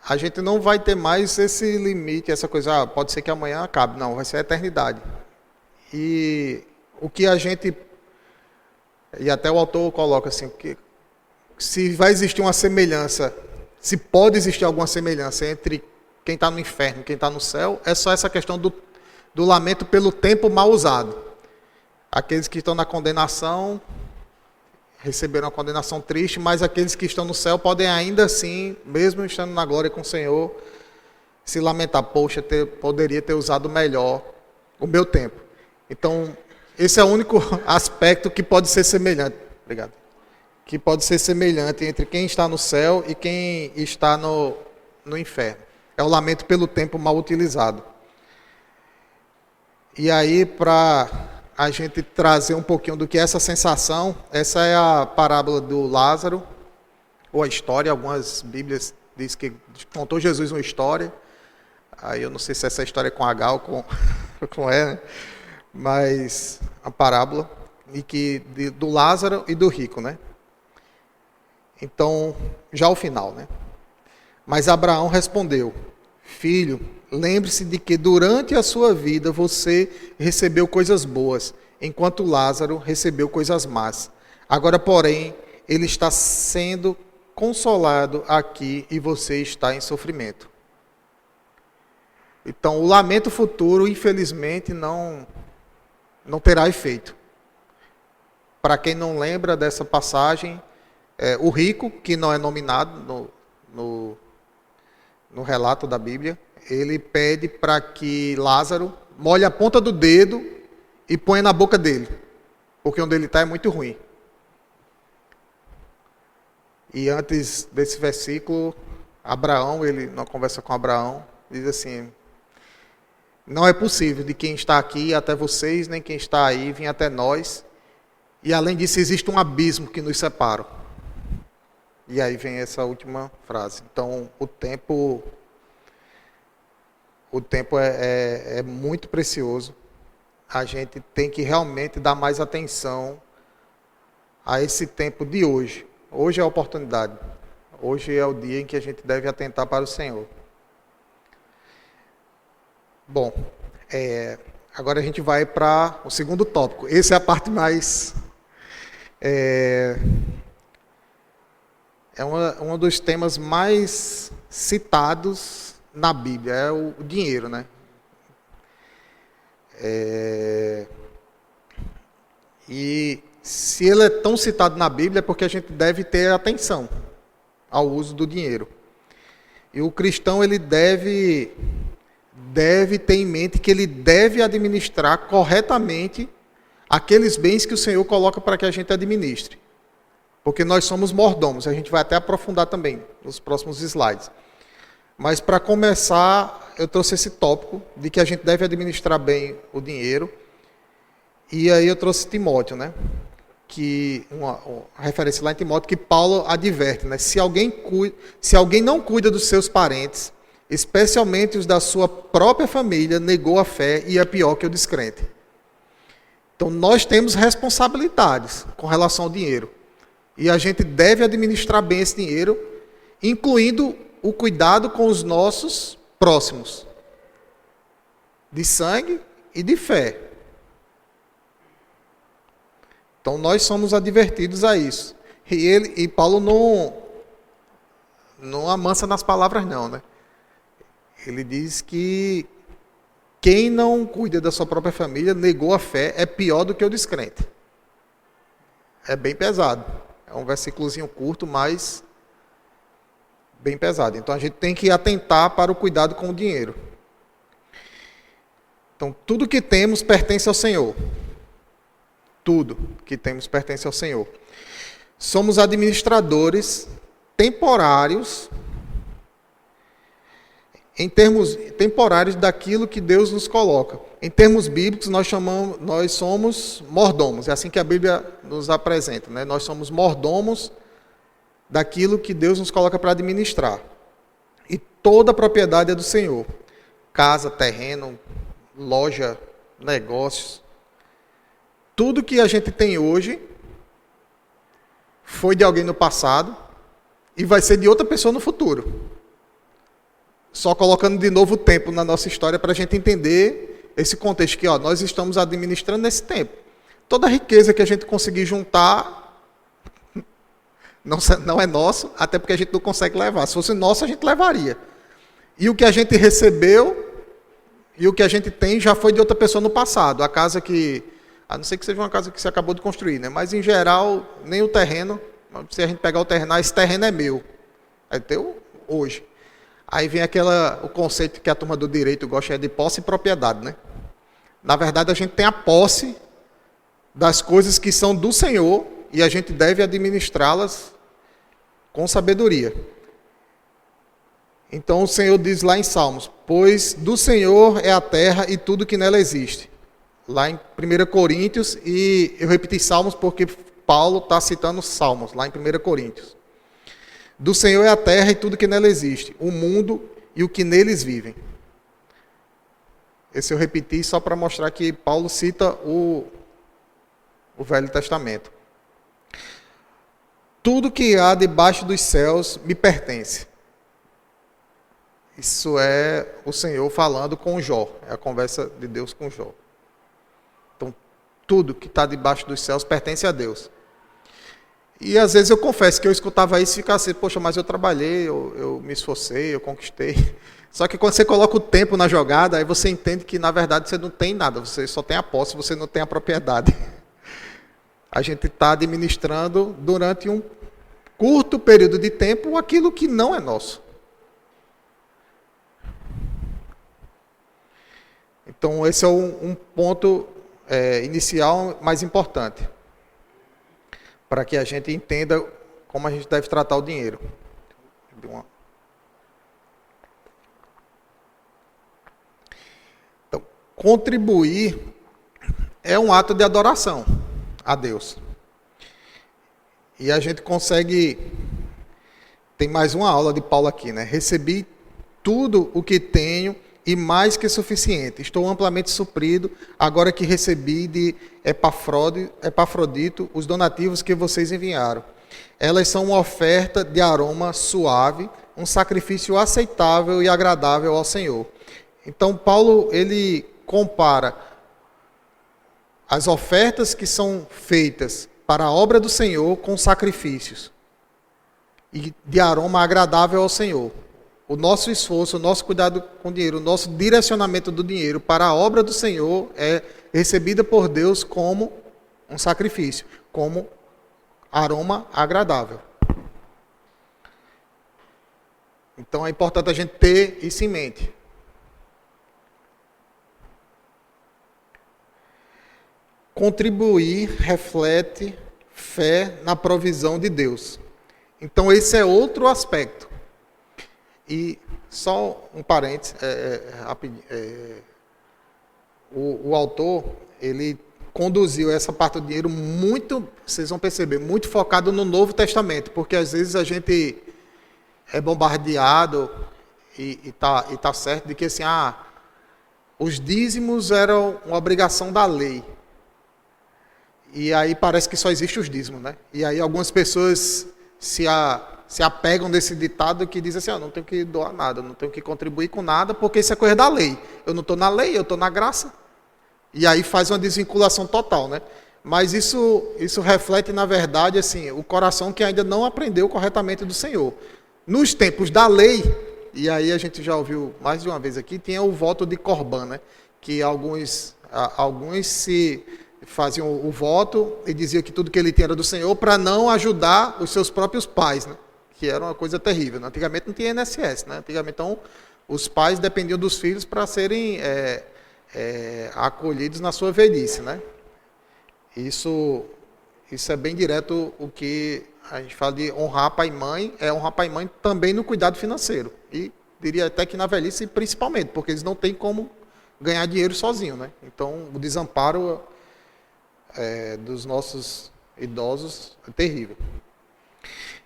a gente não vai ter mais esse limite, essa coisa, pode ser que amanhã acabe. Não, vai ser a eternidade. E o que a gente, e até o autor coloca assim, que se vai existir uma semelhança, se pode existir alguma semelhança entre quem está no inferno e quem está no céu, é só essa questão do lamento pelo tempo mal usado. Aqueles que estão na condenação receberam a condenação triste, mas aqueles que estão no céu podem ainda assim, mesmo estando na glória com o Senhor, se lamentar, poxa, poderia ter usado melhor o meu tempo. Então, esse é o único aspecto que pode ser semelhante. Obrigado. Que pode ser semelhante entre quem está no céu e quem está no inferno. É o lamento pelo tempo mal utilizado. E aí, para a gente trazer um pouquinho do que é essa sensação, essa é a parábola do Lázaro, ou a história, algumas bíblias dizem que contou Jesus uma história. Aí eu não sei se essa história é com H ou com E, né? Mas a parábola do Lázaro e do rico, né? Então, já o final, né? Mas Abraão respondeu: filho, lembre-se de que durante a sua vida você recebeu coisas boas, enquanto Lázaro recebeu coisas más. Agora, porém, ele está sendo consolado aqui e você está em sofrimento. Então, o lamento futuro, infelizmente, não terá efeito. Para quem não lembra dessa passagem, o rico, que não é nominado no relato da Bíblia, ele pede para que Lázaro molhe a ponta do dedo e ponha na boca dele, porque onde ele está é muito ruim. E antes desse versículo, Abraão, ele, na conversa com Abraão, diz assim: não é possível de quem está aqui até vocês, nem quem está aí vir até nós. E além disso, existe um abismo que nos separa. E aí vem essa última frase. Então, o tempo é muito precioso. A gente tem que realmente dar mais atenção a esse tempo de hoje. Hoje é a oportunidade. Hoje é o dia em que a gente deve atentar para o Senhor. Bom, agora a gente vai para o segundo tópico. Essa é a parte mais... É um dos temas mais citados na Bíblia, é o dinheiro, né? E se ele é tão citado na Bíblia é porque a gente deve ter atenção ao uso do dinheiro. E o cristão, ele deve ter em mente que ele deve administrar corretamente aqueles bens que o Senhor coloca para que a gente administre. Porque nós somos mordomos, a gente vai até aprofundar também nos próximos slides. Mas para começar, eu trouxe esse tópico de que a gente deve administrar bem o dinheiro E aí eu trouxe Timóteo, né? Que uma referência lá em Timóteo que Paulo adverte, né? Se alguém não cuida dos seus parentes, especialmente os da sua própria família, negou a fé e é pior que o descrente. Então nós temos responsabilidades com relação ao dinheiro. E a gente deve administrar bem esse dinheiro, incluindo o cuidado com os nossos próximos, de sangue e de fé. Então nós somos advertidos a isso. E Paulo não amansa nas palavras não, né? Ele diz que quem não cuida da sua própria família, negou a fé, é pior do que o descrente. É bem pesado. É um versículozinho curto, mas bem pesado. Então a gente tem que atentar para o cuidado com o dinheiro. Então tudo que temos pertence ao Senhor. Tudo que temos pertence ao Senhor. Somos administradores temporários, em termos temporários daquilo que Deus nos coloca. Em termos bíblicos, nós somos mordomos. É assim que a Bíblia nos apresenta, né? Nós somos mordomos daquilo que Deus nos coloca para administrar. E toda a propriedade é do Senhor. Casa, terreno, loja, negócios. Tudo que a gente tem hoje foi de alguém no passado e vai ser de outra pessoa no futuro. Só colocando de novo o tempo na nossa história para a gente entender esse contexto que nós estamos administrando nesse tempo. Toda a riqueza que a gente conseguir juntar não é nosso, até porque a gente não consegue levar. Se fosse nosso, a gente levaria. E o que a gente recebeu e o que a gente tem já foi de outra pessoa no passado. A casa que... A não ser que seja uma casa que você acabou de construir, né? Mas, em geral, nem o terreno... Se a gente pegar o terreno, esse terreno é meu. É teu hoje. Aí vem o conceito que a turma do direito gosta de posse e propriedade, né? Na verdade, a gente tem a posse das coisas que são do Senhor e a gente deve administrá-las com sabedoria. Então o Senhor diz lá em Salmos, pois do Senhor é a terra e tudo que nela existe. Lá em 1 Coríntios, e eu repeti Salmos porque Paulo está citando Salmos, lá em 1 Coríntios. Do Senhor é a terra e tudo que nela existe, o mundo e o que neles vivem. Esse eu repeti só para mostrar que Paulo cita o Velho Testamento. Tudo que há debaixo dos céus me pertence. Isso é o Senhor falando com Jó. É a conversa de Deus com Jó. Então, tudo que está debaixo dos céus pertence a Deus. E às vezes eu confesso que eu escutava isso e ficava assim, poxa, mas eu trabalhei, eu me esforcei, eu conquistei. Só que quando você coloca o tempo na jogada, aí você entende que na verdade você não tem nada, você só tem a posse, você não tem a propriedade. A gente está administrando durante um curto período de tempo aquilo que não é nosso. Então esse é um ponto inicial mais importante, para que a gente entenda como a gente deve tratar o dinheiro. Então, contribuir é um ato de adoração a Deus. E a gente consegue... Tem mais uma aula de Paulo aqui, né? Recebi tudo o que tenho e mais que suficiente. Estou amplamente suprido, agora que recebi de Epafrodito os donativos que vocês enviaram. Elas são uma oferta de aroma suave, um sacrifício aceitável e agradável ao Senhor. Então, Paulo, ele compara as ofertas que são feitas para a obra do Senhor com sacrifícios e de aroma agradável ao Senhor. O nosso esforço, o nosso cuidado com o dinheiro, o nosso direcionamento do dinheiro para a obra do Senhor é recebida por Deus como um sacrifício, como aroma agradável. Então é importante a gente ter isso em mente. Contribuir reflete fé na provisão de Deus. Então esse é outro aspecto. E só um parênteses, o autor, ele conduziu essa parte do dinheiro muito, vocês vão perceber, muito focado no Novo Testamento, porque às vezes a gente é bombardeado e tá certo de que assim, os dízimos eram uma obrigação da lei. E aí parece que só existe os dízimos, né? E aí algumas pessoas se apegam nesse ditado que diz assim, não tenho que doar nada, não tenho que contribuir com nada, porque isso é coisa da lei. Eu não estou na lei, eu estou na graça. E aí faz uma desvinculação total, né? Mas isso reflete, na verdade, assim, o coração que ainda não aprendeu corretamente do Senhor. Nos tempos da lei, e aí a gente já ouviu mais de uma vez aqui, tinha o voto de Corban, né? Que alguns se faziam o voto e diziam que tudo que ele tinha era do Senhor para não ajudar os seus próprios pais, né? Que era uma coisa terrível. Né? Antigamente não tinha INSS, né? Antigamente, então, os pais dependiam dos filhos para serem acolhidos na sua velhice, né? Isso é bem direto o que a gente fala de honrar pai e mãe, é honrar pai e mãe também no cuidado financeiro. E diria até que na velhice principalmente, porque eles não têm como ganhar dinheiro sozinho, né? Então, o desamparo dos nossos idosos é terrível.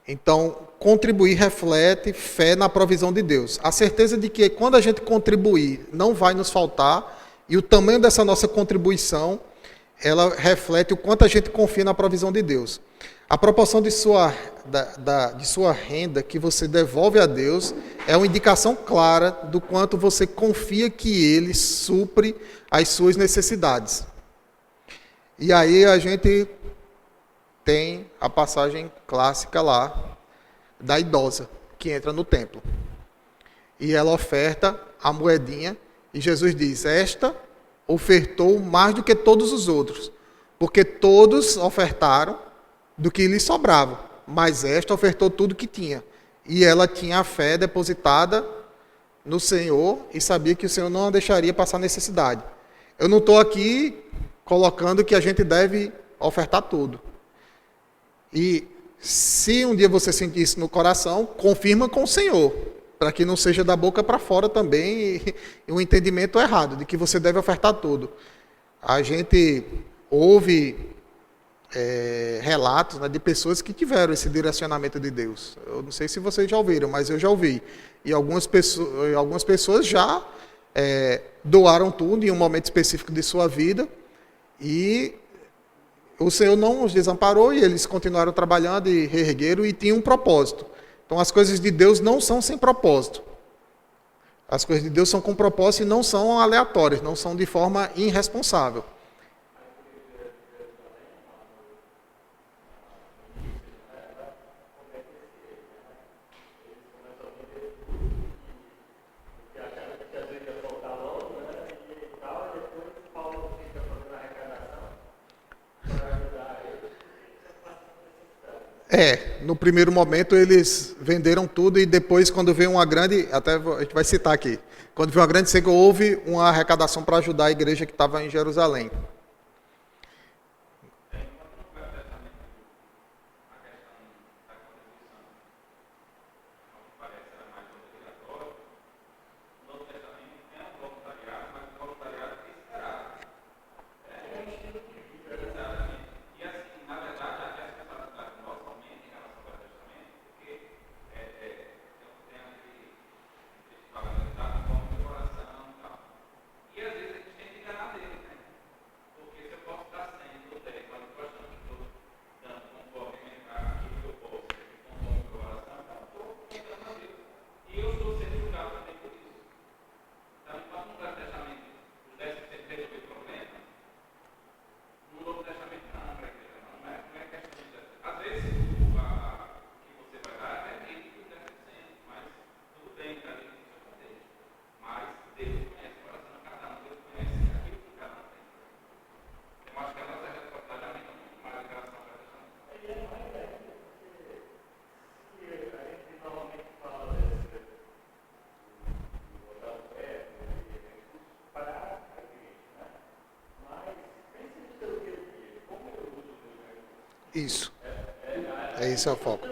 Então, contribuir reflete fé na provisão de Deus. A certeza de que quando a gente contribuir, não vai nos faltar, e o tamanho dessa nossa contribuição, ela reflete o quanto a gente confia na provisão de Deus. A proporção de sua renda que você devolve a Deus é uma indicação clara do quanto você confia que Ele supre as suas necessidades. E aí a gente tem a passagem clássica lá da idosa que entra no templo. E ela oferta a moedinha e Jesus diz, esta ofertou mais do que todos os outros, porque todos ofertaram do que lhe sobrava, mas esta ofertou tudo que tinha. E ela tinha a fé depositada no Senhor e sabia que o Senhor não a deixaria passar necessidade. Eu não estou aqui colocando que a gente deve ofertar tudo. E se um dia você sentir isso no coração, confirma com o Senhor, para que não seja da boca para fora também e um entendimento errado, de que você deve ofertar tudo. A gente ouve relatos, né, de pessoas que tiveram esse direcionamento de Deus. Eu não sei se vocês já ouviram, mas eu já ouvi. E algumas pessoas já doaram tudo em um momento específico de sua vida e o Senhor não os desamparou e eles continuaram trabalhando e reergueram e tinham um propósito. Então as coisas de Deus não são sem propósito. As coisas de Deus são com propósito e não são aleatórias, não são de forma irresponsável. No primeiro momento eles venderam tudo e depois quando veio uma grande, até a gente vai citar aqui, quando veio uma grande seca, houve uma arrecadação para ajudar a igreja que estava em Jerusalém. Isso. Esse é o foco.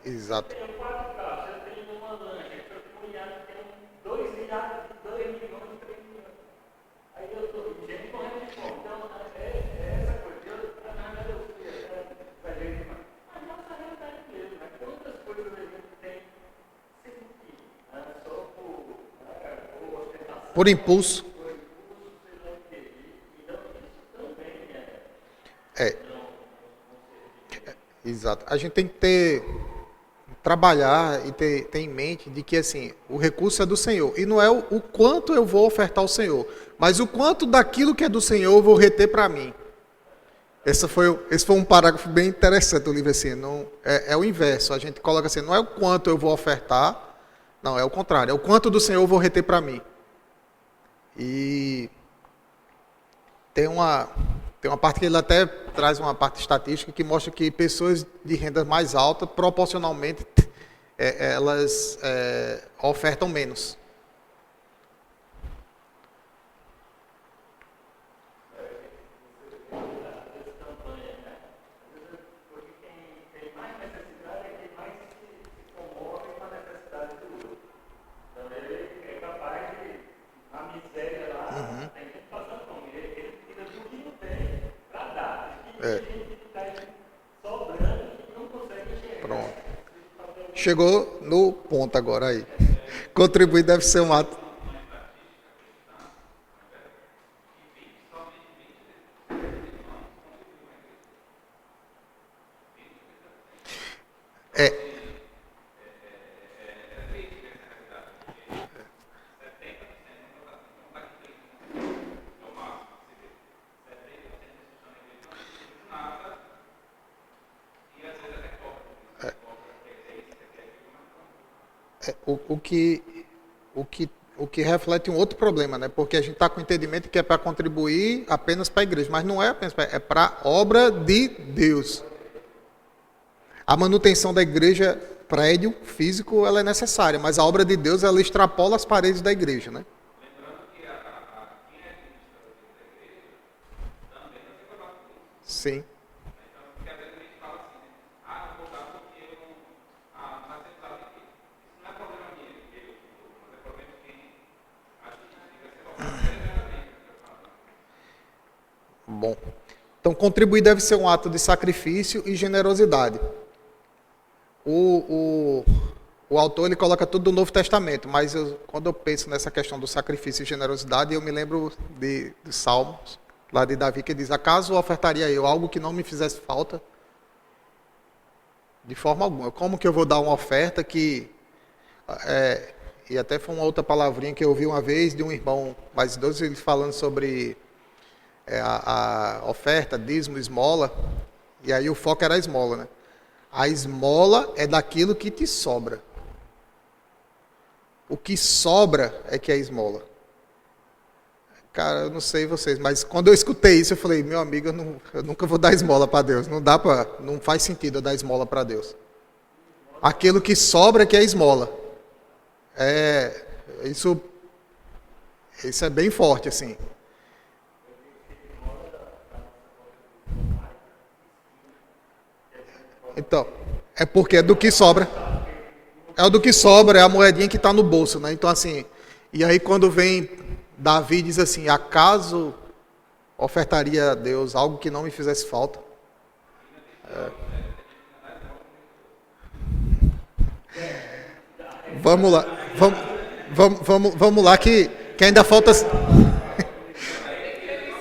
Exato. Por impulso. É, exato. A gente tem que trabalhar e ter em mente de que assim, o recurso é do Senhor. E não é o quanto eu vou ofertar ao Senhor, mas o quanto daquilo que é do Senhor eu vou reter para mim. Esse foi um parágrafo bem interessante do livro assim. Não, é o inverso. A gente coloca assim, não é o quanto eu vou ofertar, não, é o contrário. É o quanto do Senhor eu vou reter para mim. E tem uma parte que ele até traz uma parte estatística que mostra que pessoas de renda mais alta, proporcionalmente, elas ofertam menos. Pronto. Chegou no ponto agora aí. Contribuir deve ser um ato. É, o que reflete um outro problema, né? Porque a gente está com o entendimento que é para contribuir apenas para a igreja, mas não é apenas é para a obra de Deus. A manutenção da igreja, prédio físico, ela é necessária, mas a obra de Deus, ela extrapola as paredes da igreja, né? Sim. Bom. Então, contribuir deve ser um ato de sacrifício e generosidade. O autor ele coloca tudo do Novo Testamento, mas quando eu penso nessa questão do sacrifício e generosidade, eu me lembro de Salmos, lá de Davi, que diz: acaso ofertaria eu algo que não me fizesse falta? De forma alguma. Como que eu vou dar uma oferta que... e até foi uma outra palavrinha que eu ouvi uma vez de um irmão mais idoso, ele falando sobre a oferta, dízimo, esmola, e aí o foco era a esmola, né? A esmola é daquilo que te sobra. O que sobra é que é esmola. Cara, eu não sei vocês, mas quando eu escutei isso, eu falei: meu amigo, eu nunca vou dar esmola para Deus. Não faz sentido eu dar esmola para Deus. Aquilo que sobra é que é esmola. Isso é bem forte, assim. Então, é porque é do que sobra. É o do que sobra, é a moedinha que está no bolso, né? Então, assim, e aí quando vem Davi diz assim: acaso ofertaria a Deus algo que não me fizesse falta? Vamos lá, vamos lá que ainda falta...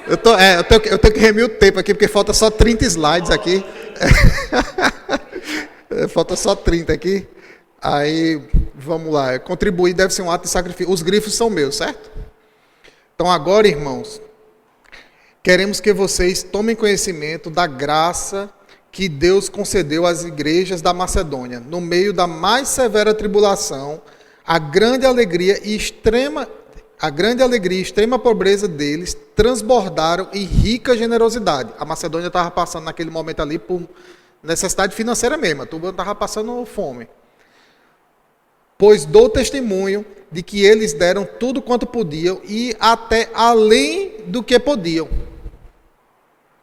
eu tenho que remir o tempo aqui, porque falta só 30 slides aqui. Falta só 30 aqui. Aí, vamos lá. Contribuir deve ser um ato de sacrifício. Os grifos são meus, certo? Então agora, irmãos, queremos que vocês tomem conhecimento da graça que Deus concedeu às igrejas da Macedônia. No meio da mais severa tribulação, a grande alegria e extrema pobreza deles transbordaram em rica generosidade. A Macedônia estava passando naquele momento ali por necessidade financeira mesmo. A turma estava passando fome. Pois dou testemunho de que eles deram tudo quanto podiam e até além do que podiam.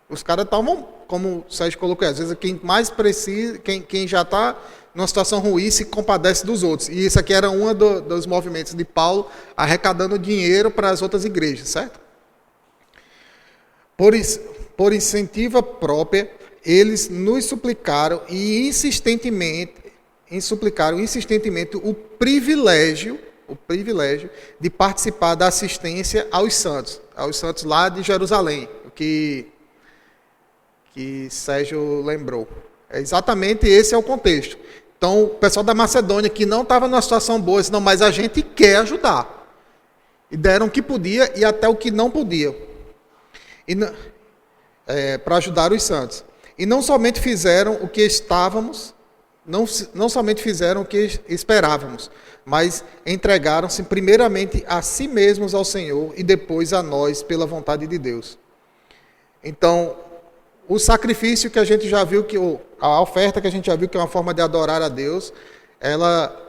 Os caras estavam, como o Sérgio colocou, às vezes quem mais precisa, quem já está numa situação ruim se compadece dos outros. E isso aqui era um dos movimentos de Paulo arrecadando dinheiro para as outras igrejas, certo? Por iniciativa própria, eles nos suplicaram insistentemente o privilégio o privilégio de participar da assistência aos santos lá de Jerusalém, que Sérgio lembrou. Exatamente esse é o contexto. Então, o pessoal da Macedônia, que não estava numa situação boa, disse, não, mas a gente quer ajudar. E deram o que podia e até o que não podia. Para ajudar os santos. E não somente fizeram o que estávamos, não somente fizeram o que esperávamos, mas entregaram-se primeiramente a si mesmos ao Senhor e depois a nós pela vontade de Deus. Então, o sacrifício que a gente já viu, a oferta que a gente já viu que é uma forma de adorar a Deus,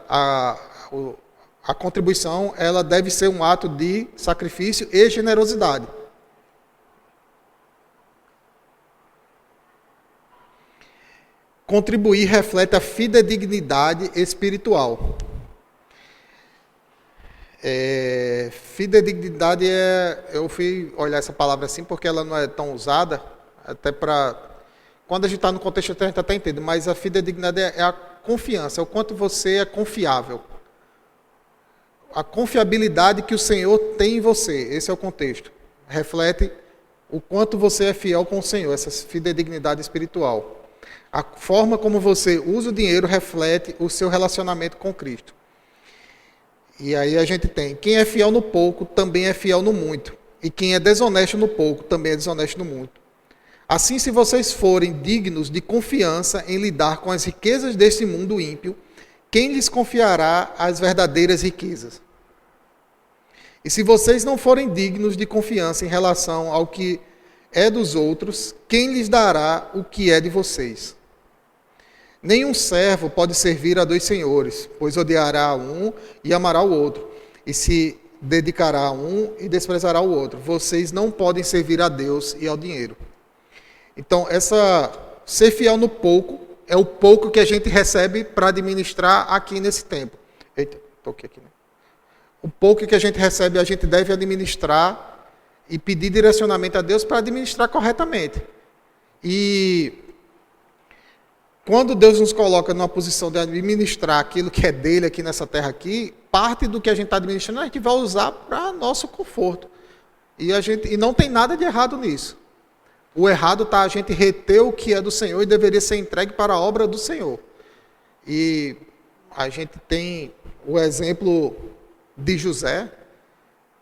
a contribuição ela deve ser um ato de sacrifício e generosidade. Contribuir reflete a fidedignidade espiritual. Fidedignidade eu fui olhar essa palavra assim porque ela não é tão usada, até para... Quando a gente está no contexto, a gente até entende, mas a fidedignidade é a confiança, é o quanto você é confiável. A confiabilidade que o Senhor tem em você, esse é o contexto. Reflete o quanto você é fiel com o Senhor, essa fidedignidade espiritual. A forma como você usa o dinheiro reflete o seu relacionamento com Cristo. E aí a gente tem, quem é fiel no pouco também é fiel no muito. E quem é desonesto no pouco também é desonesto no muito. Assim, se vocês forem dignos de confiança em lidar com as riquezas deste mundo ímpio, quem lhes confiará as verdadeiras riquezas? E se vocês não forem dignos de confiança em relação ao que é dos outros, quem lhes dará o que é de vocês? Nenhum servo pode servir a dois senhores, pois odiará um e amará o outro, e se dedicará a um e desprezará o outro. Vocês não podem servir a Deus e ao dinheiro. Então, ser fiel no pouco é o pouco que a gente recebe para administrar aqui nesse tempo. Eita, toquei aqui, né? O pouco que a gente recebe, a gente deve administrar e pedir direcionamento a Deus para administrar corretamente. E quando Deus nos coloca numa posição de administrar aquilo que é dele aqui nessa terra aqui, parte do que a gente está administrando a gente vai usar para nosso conforto. E não tem nada de errado nisso. O errado está a gente reter o que é do Senhor e deveria ser entregue para a obra do Senhor. E a gente tem o exemplo de José,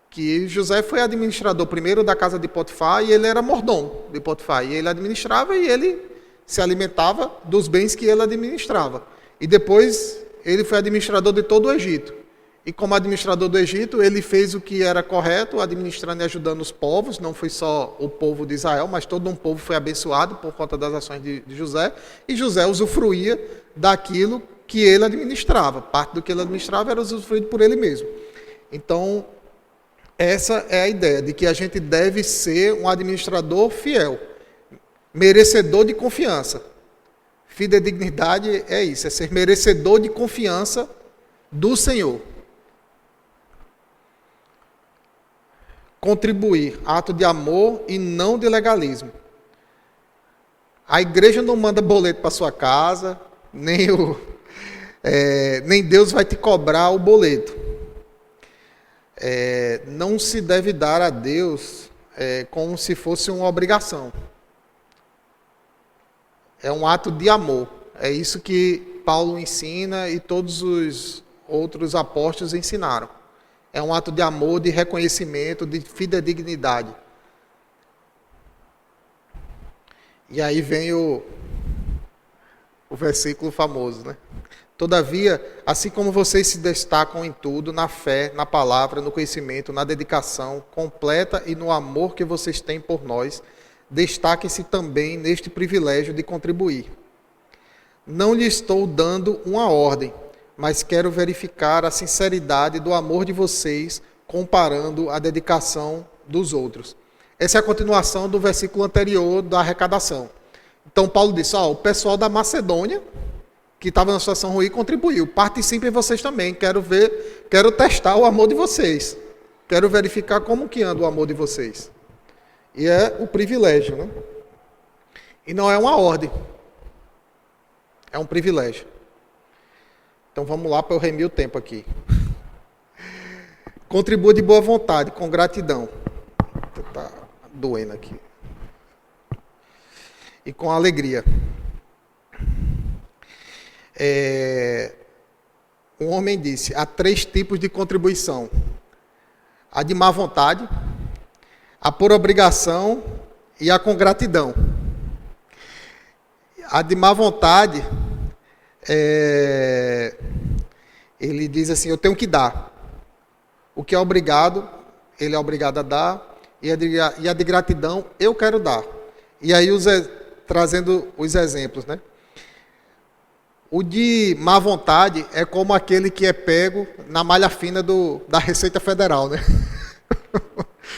que José foi administrador primeiro da casa de Potifar e ele era mordomo de Potifar. E ele administrava e ele se alimentava dos bens que ele administrava. E depois ele foi administrador de todo o Egito. E como administrador do Egito, ele fez o que era correto, administrando e ajudando os povos. Não foi só o povo de Israel, mas todo um povo foi abençoado por conta das ações de José. E José usufruía daquilo que ele administrava. Parte do que ele administrava era usufruído por ele mesmo. Então, essa é a ideia, de que a gente deve ser um administrador fiel, merecedor de confiança. Fidedignidade é isso, é ser merecedor de confiança do Senhor. Contribuir, ato de amor e não de legalismo. A igreja não manda boleto para sua casa, nem Deus vai te cobrar o boleto. Não se deve dar a Deus como se fosse uma obrigação. É um ato de amor. É isso que Paulo ensina e todos os outros apóstolos ensinaram. É um ato de amor, de reconhecimento, de fidedignidade. E aí vem o versículo famoso, né? Todavia, assim como vocês se destacam em tudo, na fé, na palavra, no conhecimento, na dedicação completa e no amor que vocês têm por nós, destaquem-se também neste privilégio de contribuir. Não lhe estou dando uma ordem, mas quero verificar a sinceridade do amor de vocês, comparando a dedicação dos outros. Essa é a continuação do versículo anterior da arrecadação. Então, Paulo disse, o pessoal da Macedônia, que estava numa situação ruim, contribuiu. Participem vocês também. Quero testar o amor de vocês. Quero verificar como que anda o amor de vocês. E é o privilégio, né? E não é uma ordem. É um privilégio. Então vamos lá para eu remir o tempo aqui. Contribua de boa vontade, com gratidão. Está doendo aqui. E com alegria. Um homem disse, há 3 tipos de contribuição. A de má vontade, a por obrigação e a com gratidão. A de má vontade, ele diz assim, eu tenho que dar. O que é obrigado, ele é obrigado a dar. E a de gratidão, eu quero dar. E aí, trazendo os exemplos, né? O de má vontade é como aquele que é pego na malha fina da Receita Federal, né?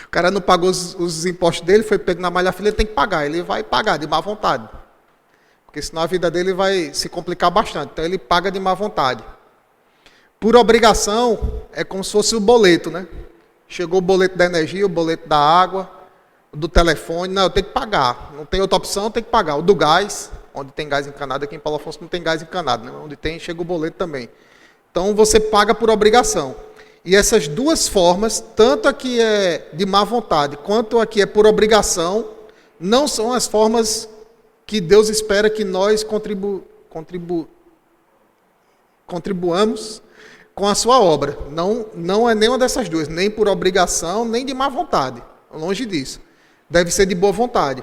O cara não pagou os impostos dele, foi pego na malha fina, ele tem que pagar. Ele vai pagar de má vontade. Porque senão a vida dele vai se complicar bastante. Então ele paga de má vontade. Por obrigação, é como se fosse o boleto, né? Chegou o boleto da energia, o boleto da água, do telefone. Não, eu tenho que pagar. Não tem outra opção, eu tenho que pagar. O do gás, onde tem gás encanado, aqui em Paulo Afonso não tem gás encanado, né? Onde tem, chega o boleto também. Então você paga por obrigação. E essas duas formas, tanto a que é de má vontade, quanto a que é por obrigação, não são as formas que Deus espera que nós contribuamos com a sua obra. Não é nenhuma dessas duas, nem por obrigação, nem de má vontade. Longe disso. Deve ser de boa vontade.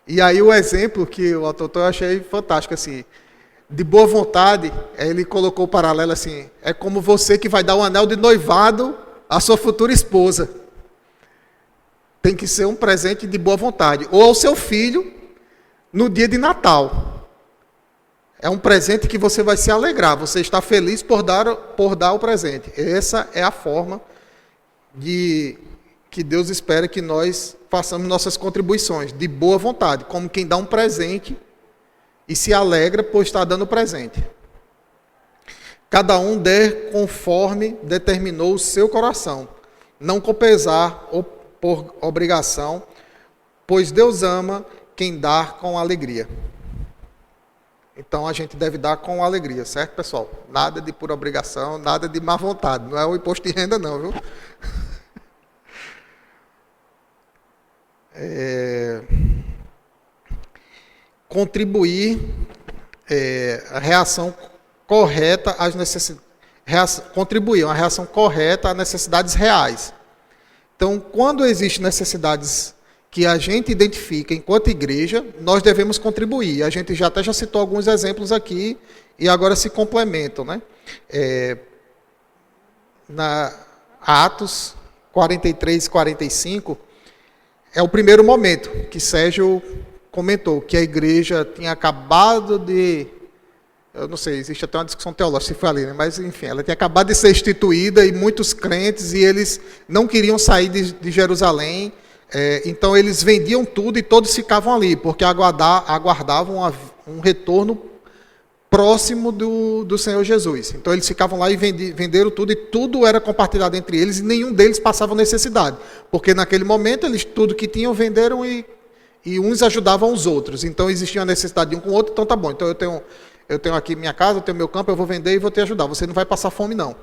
E aí o exemplo que o autor eu achei fantástico, assim, de boa vontade, ele colocou o paralelo assim, é como você que vai dar um anel de noivado à sua futura esposa. Tem que ser um presente de boa vontade. Ou ao seu filho, no dia de Natal. É um presente que você vai se alegrar, você está feliz por dar o presente. Essa é a forma que Deus espera que nós façamos nossas contribuições, de boa vontade, como quem dá um presente e se alegra por estar dando presente. Cada um der conforme determinou o seu coração, não com pesar ou por obrigação, pois Deus ama quem dá com alegria. Então a gente deve dar com alegria, certo, pessoal? Nada de por obrigação, nada de má vontade. Não é o imposto de renda, não, viu? Contribuir a reação correta às necessidades. Contribuir uma reação correta às necessidades reais. Então, quando existem necessidades que a gente identifica enquanto igreja, nós devemos contribuir. A gente já citou alguns exemplos aqui e agora se complementam, né? Na Atos 43 e 45, é o primeiro momento que Sérgio comentou, que a igreja tinha acabado de... Eu não sei, existe até uma discussão teológica se foi ali, né? Mas enfim, ela tinha acabado de ser instituída e muitos crentes, e eles não queriam sair de Jerusalém. Então eles vendiam tudo e todos ficavam ali, porque aguardavam um retorno próximo do Senhor Jesus. Então eles ficavam lá e venderam tudo, e tudo era compartilhado entre eles, e nenhum deles passava necessidade, porque naquele momento eles tudo que tinham venderam e uns ajudavam os outros. Então existia uma necessidade de um com o outro, então tá bom, então eu tenho aqui minha casa, eu tenho meu campo, eu vou vender e vou te ajudar, você não vai passar fome não.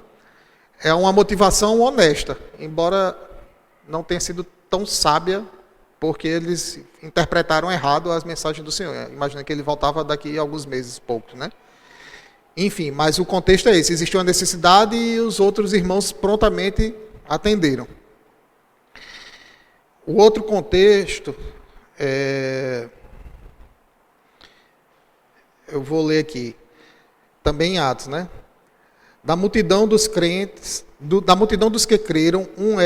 É uma motivação honesta, embora não tenha sido tão sábia, porque eles interpretaram errado as mensagens do Senhor. Imagina que ele voltava daqui a alguns meses, poucos, né? Enfim, mas o contexto é esse. Existiu uma necessidade e os outros irmãos prontamente atenderam. O outro contexto, eu vou ler aqui, também em Atos, né? Da multidão dos crentes, da multidão dos que creram, uma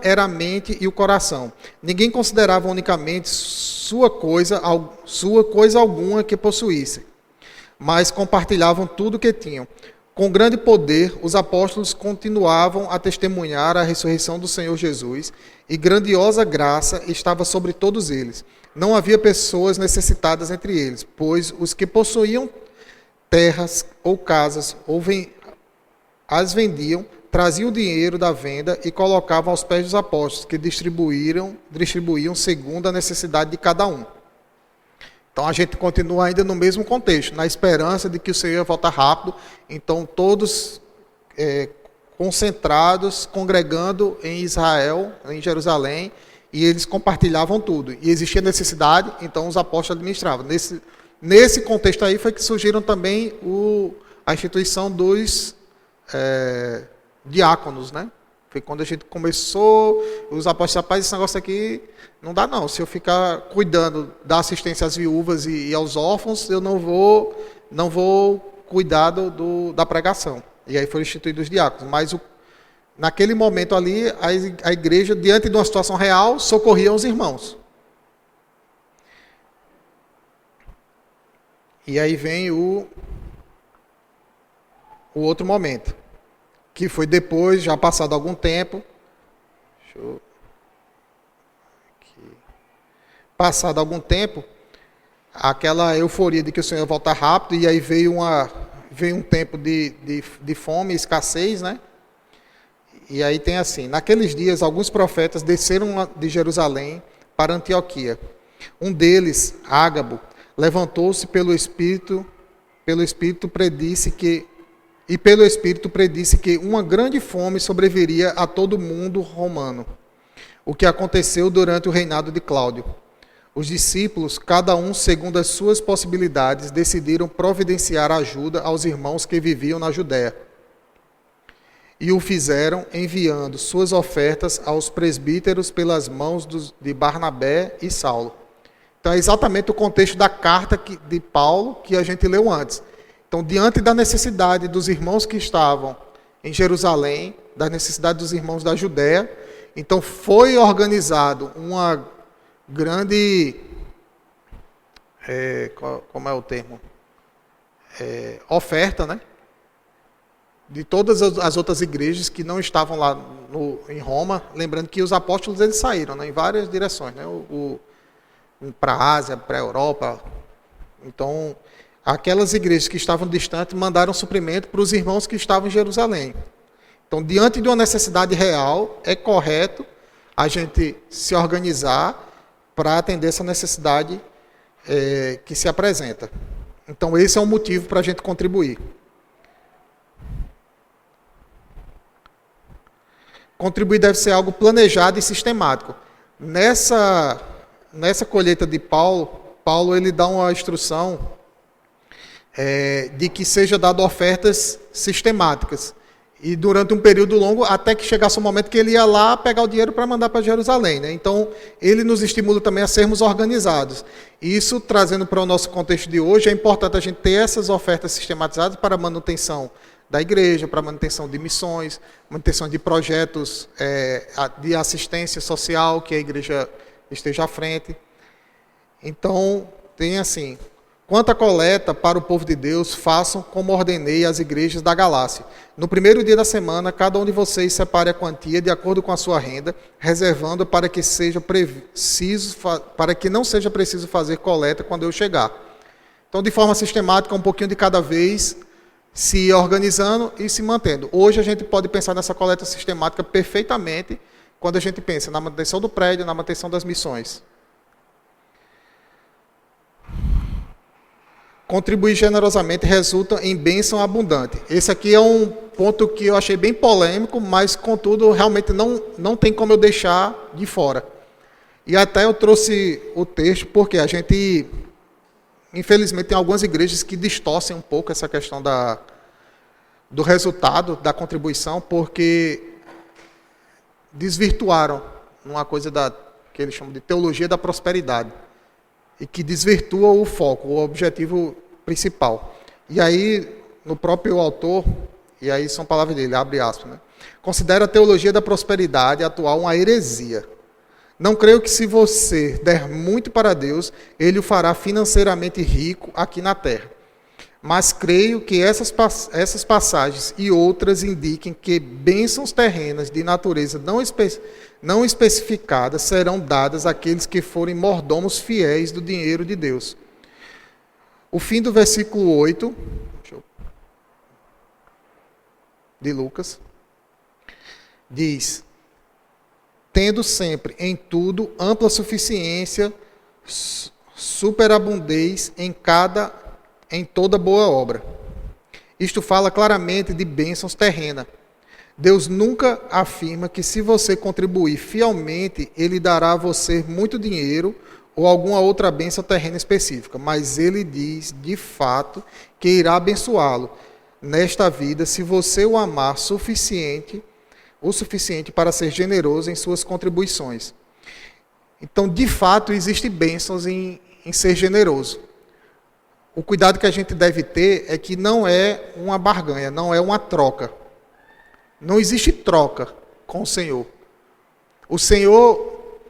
era a mente e o coração. Ninguém considerava unicamente sua coisa alguma que possuísse, mas compartilhavam tudo o que tinham. Com grande poder, os apóstolos continuavam a testemunhar a ressurreição do Senhor Jesus, e grandiosa graça estava sobre todos eles. Não havia pessoas necessitadas entre eles, pois os que possuíam terras ou casas as vendiam, traziam o dinheiro da venda e colocavam aos pés dos apóstolos, que distribuíam segundo a necessidade de cada um. Então a gente continua ainda no mesmo contexto, na esperança de que o Senhor ia voltar rápido. Então todos concentrados, congregando em Israel, em Jerusalém, e eles compartilhavam tudo. E existia necessidade, então os apóstolos administravam. Nesse contexto aí foi que surgiram também a instituição dos diáconos, né? Foi quando a gente começou, os apóstolos, rapaz, esse negócio aqui não dá não. Se eu ficar cuidando da assistência às viúvas e aos órfãos, eu não vou cuidar da pregação. E aí foram instituídos os diáconos. Mas naquele momento ali, a igreja, diante de uma situação real, socorria os irmãos. E aí vem o outro momento, que foi depois, já passado algum tempo. Passado algum tempo, aquela euforia de que o Senhor ia voltar rápido, e aí veio um tempo de fome e escassez, né? E aí tem assim: naqueles dias, alguns profetas desceram de Jerusalém para Antioquia. Um deles, Ágabo, levantou-se pelo Espírito predisse que uma grande fome sobreviria a todo mundo romano, o que aconteceu durante o reinado de Cláudio. Os discípulos, cada um segundo as suas possibilidades, decidiram providenciar ajuda aos irmãos que viviam na Judéia. E o fizeram enviando suas ofertas aos presbíteros pelas mãos de Barnabé e Saulo. Então é exatamente o contexto da carta de Paulo que a gente leu antes. Então, diante da necessidade dos irmãos que estavam em Jerusalém, da necessidade dos irmãos da Judéia, então foi organizado uma grande, como é o termo? Oferta, né? De todas as outras igrejas que não estavam lá em Roma, lembrando que os apóstolos eles saíram, né, em várias direções, né? Para a Ásia, para a Europa. Então, aquelas igrejas que estavam distantes mandaram suprimento para os irmãos que estavam em Jerusalém. Então, diante de uma necessidade real, é correto a gente se organizar para atender essa necessidade que se apresenta. Então, esse é um motivo para a gente contribuir. Contribuir deve ser algo planejado e sistemático. Nessa colheita de Paulo ele dá uma instrução de que seja dado ofertas sistemáticas. E durante um período longo, até que chegasse o momento que ele ia lá pegar o dinheiro para mandar para Jerusalém, né? Então, ele nos estimula também a sermos organizados. Isso, trazendo para o nosso contexto de hoje, é importante a gente ter essas ofertas sistematizadas para a manutenção da igreja, para a manutenção de missões, manutenção de projetos de assistência social, que a igreja esteja à frente. Então, tem assim: quanto à coleta para o povo de Deus, façam como ordenei às igrejas da Galácia. No primeiro dia da semana, cada um de vocês separe a quantia de acordo com a sua renda, reservando para que não seja preciso fazer coleta quando eu chegar. Então, de forma sistemática, um pouquinho de cada vez, se organizando e se mantendo. Hoje a gente pode pensar nessa coleta sistemática perfeitamente quando a gente pensa na manutenção do prédio, na manutenção das missões. Contribuir generosamente resulta em bênção abundante. Esse aqui é um ponto que eu achei bem polêmico, mas, contudo, realmente não tem como eu deixar de fora. E até eu trouxe o texto porque a gente, infelizmente, tem algumas igrejas que distorcem um pouco essa questão do resultado da contribuição, porque desvirtuaram uma coisa que eles chamam de teologia da prosperidade, e que desvirtua o foco, o objetivo principal. E aí, no próprio autor, e aí são palavras dele, abre aspas, né? Considera a teologia da prosperidade atual uma heresia. Não creio que se você der muito para Deus, Ele o fará financeiramente rico aqui na terra. Mas creio que essas passagens e outras indiquem que bênçãos terrenas de natureza não especificadas serão dadas àqueles que forem mordomos fiéis do dinheiro de Deus. O fim do versículo 8 de Lucas diz: tendo sempre em tudo ampla suficiência, superabundez em toda boa obra. Isto fala claramente de bênçãos terrenas. Deus nunca afirma que se você contribuir fielmente, Ele dará a você muito dinheiro ou alguma outra bênção terrena específica. Mas Ele diz, de fato, que irá abençoá-lo nesta vida se você o amar o suficiente para ser generoso em suas contribuições. Então, de fato, existem bênçãos em ser generoso. O cuidado que a gente deve ter é que não é uma barganha, não é uma troca. Não existe troca com o Senhor. O Senhor,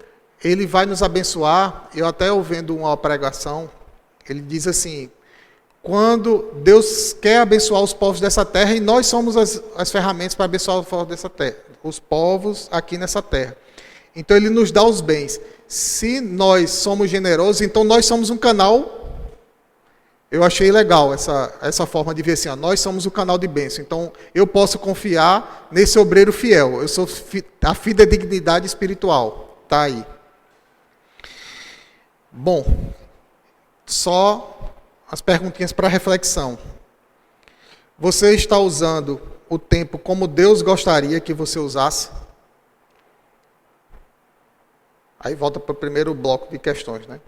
Ele vai nos abençoar. Eu até ouvindo uma pregação, ele diz assim, quando Deus quer abençoar os povos dessa terra, e nós somos as ferramentas para abençoar os povos dessa terra, os povos aqui nessa terra. Então Ele nos dá os bens. Se nós somos generosos, então nós somos um canal. Eu achei legal essa forma de ver assim, ó, nós somos o canal de bênção. Então eu posso confiar nesse obreiro fiel. Eu sou a fidedignidade espiritual. Está aí. Bom, só as perguntinhas para reflexão. Você está usando o tempo como Deus gostaria que você usasse? Aí volta para o primeiro bloco de questões, né?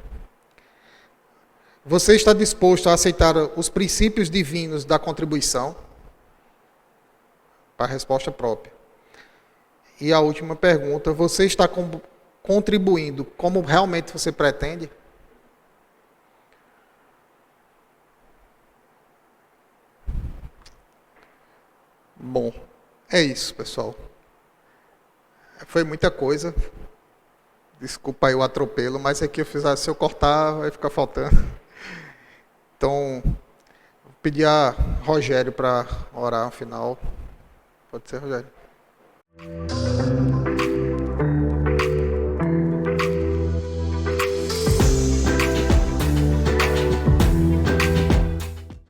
Você está disposto a aceitar os princípios divinos da contribuição? Para a resposta própria. E a última pergunta, você está contribuindo como realmente você pretende? Bom, é isso, pessoal. Foi muita coisa. Desculpa aí o atropelo, mas é que se eu cortar, vai ficar faltando. Então, vou pedir a Rogério para orar no final. Pode ser, Rogério?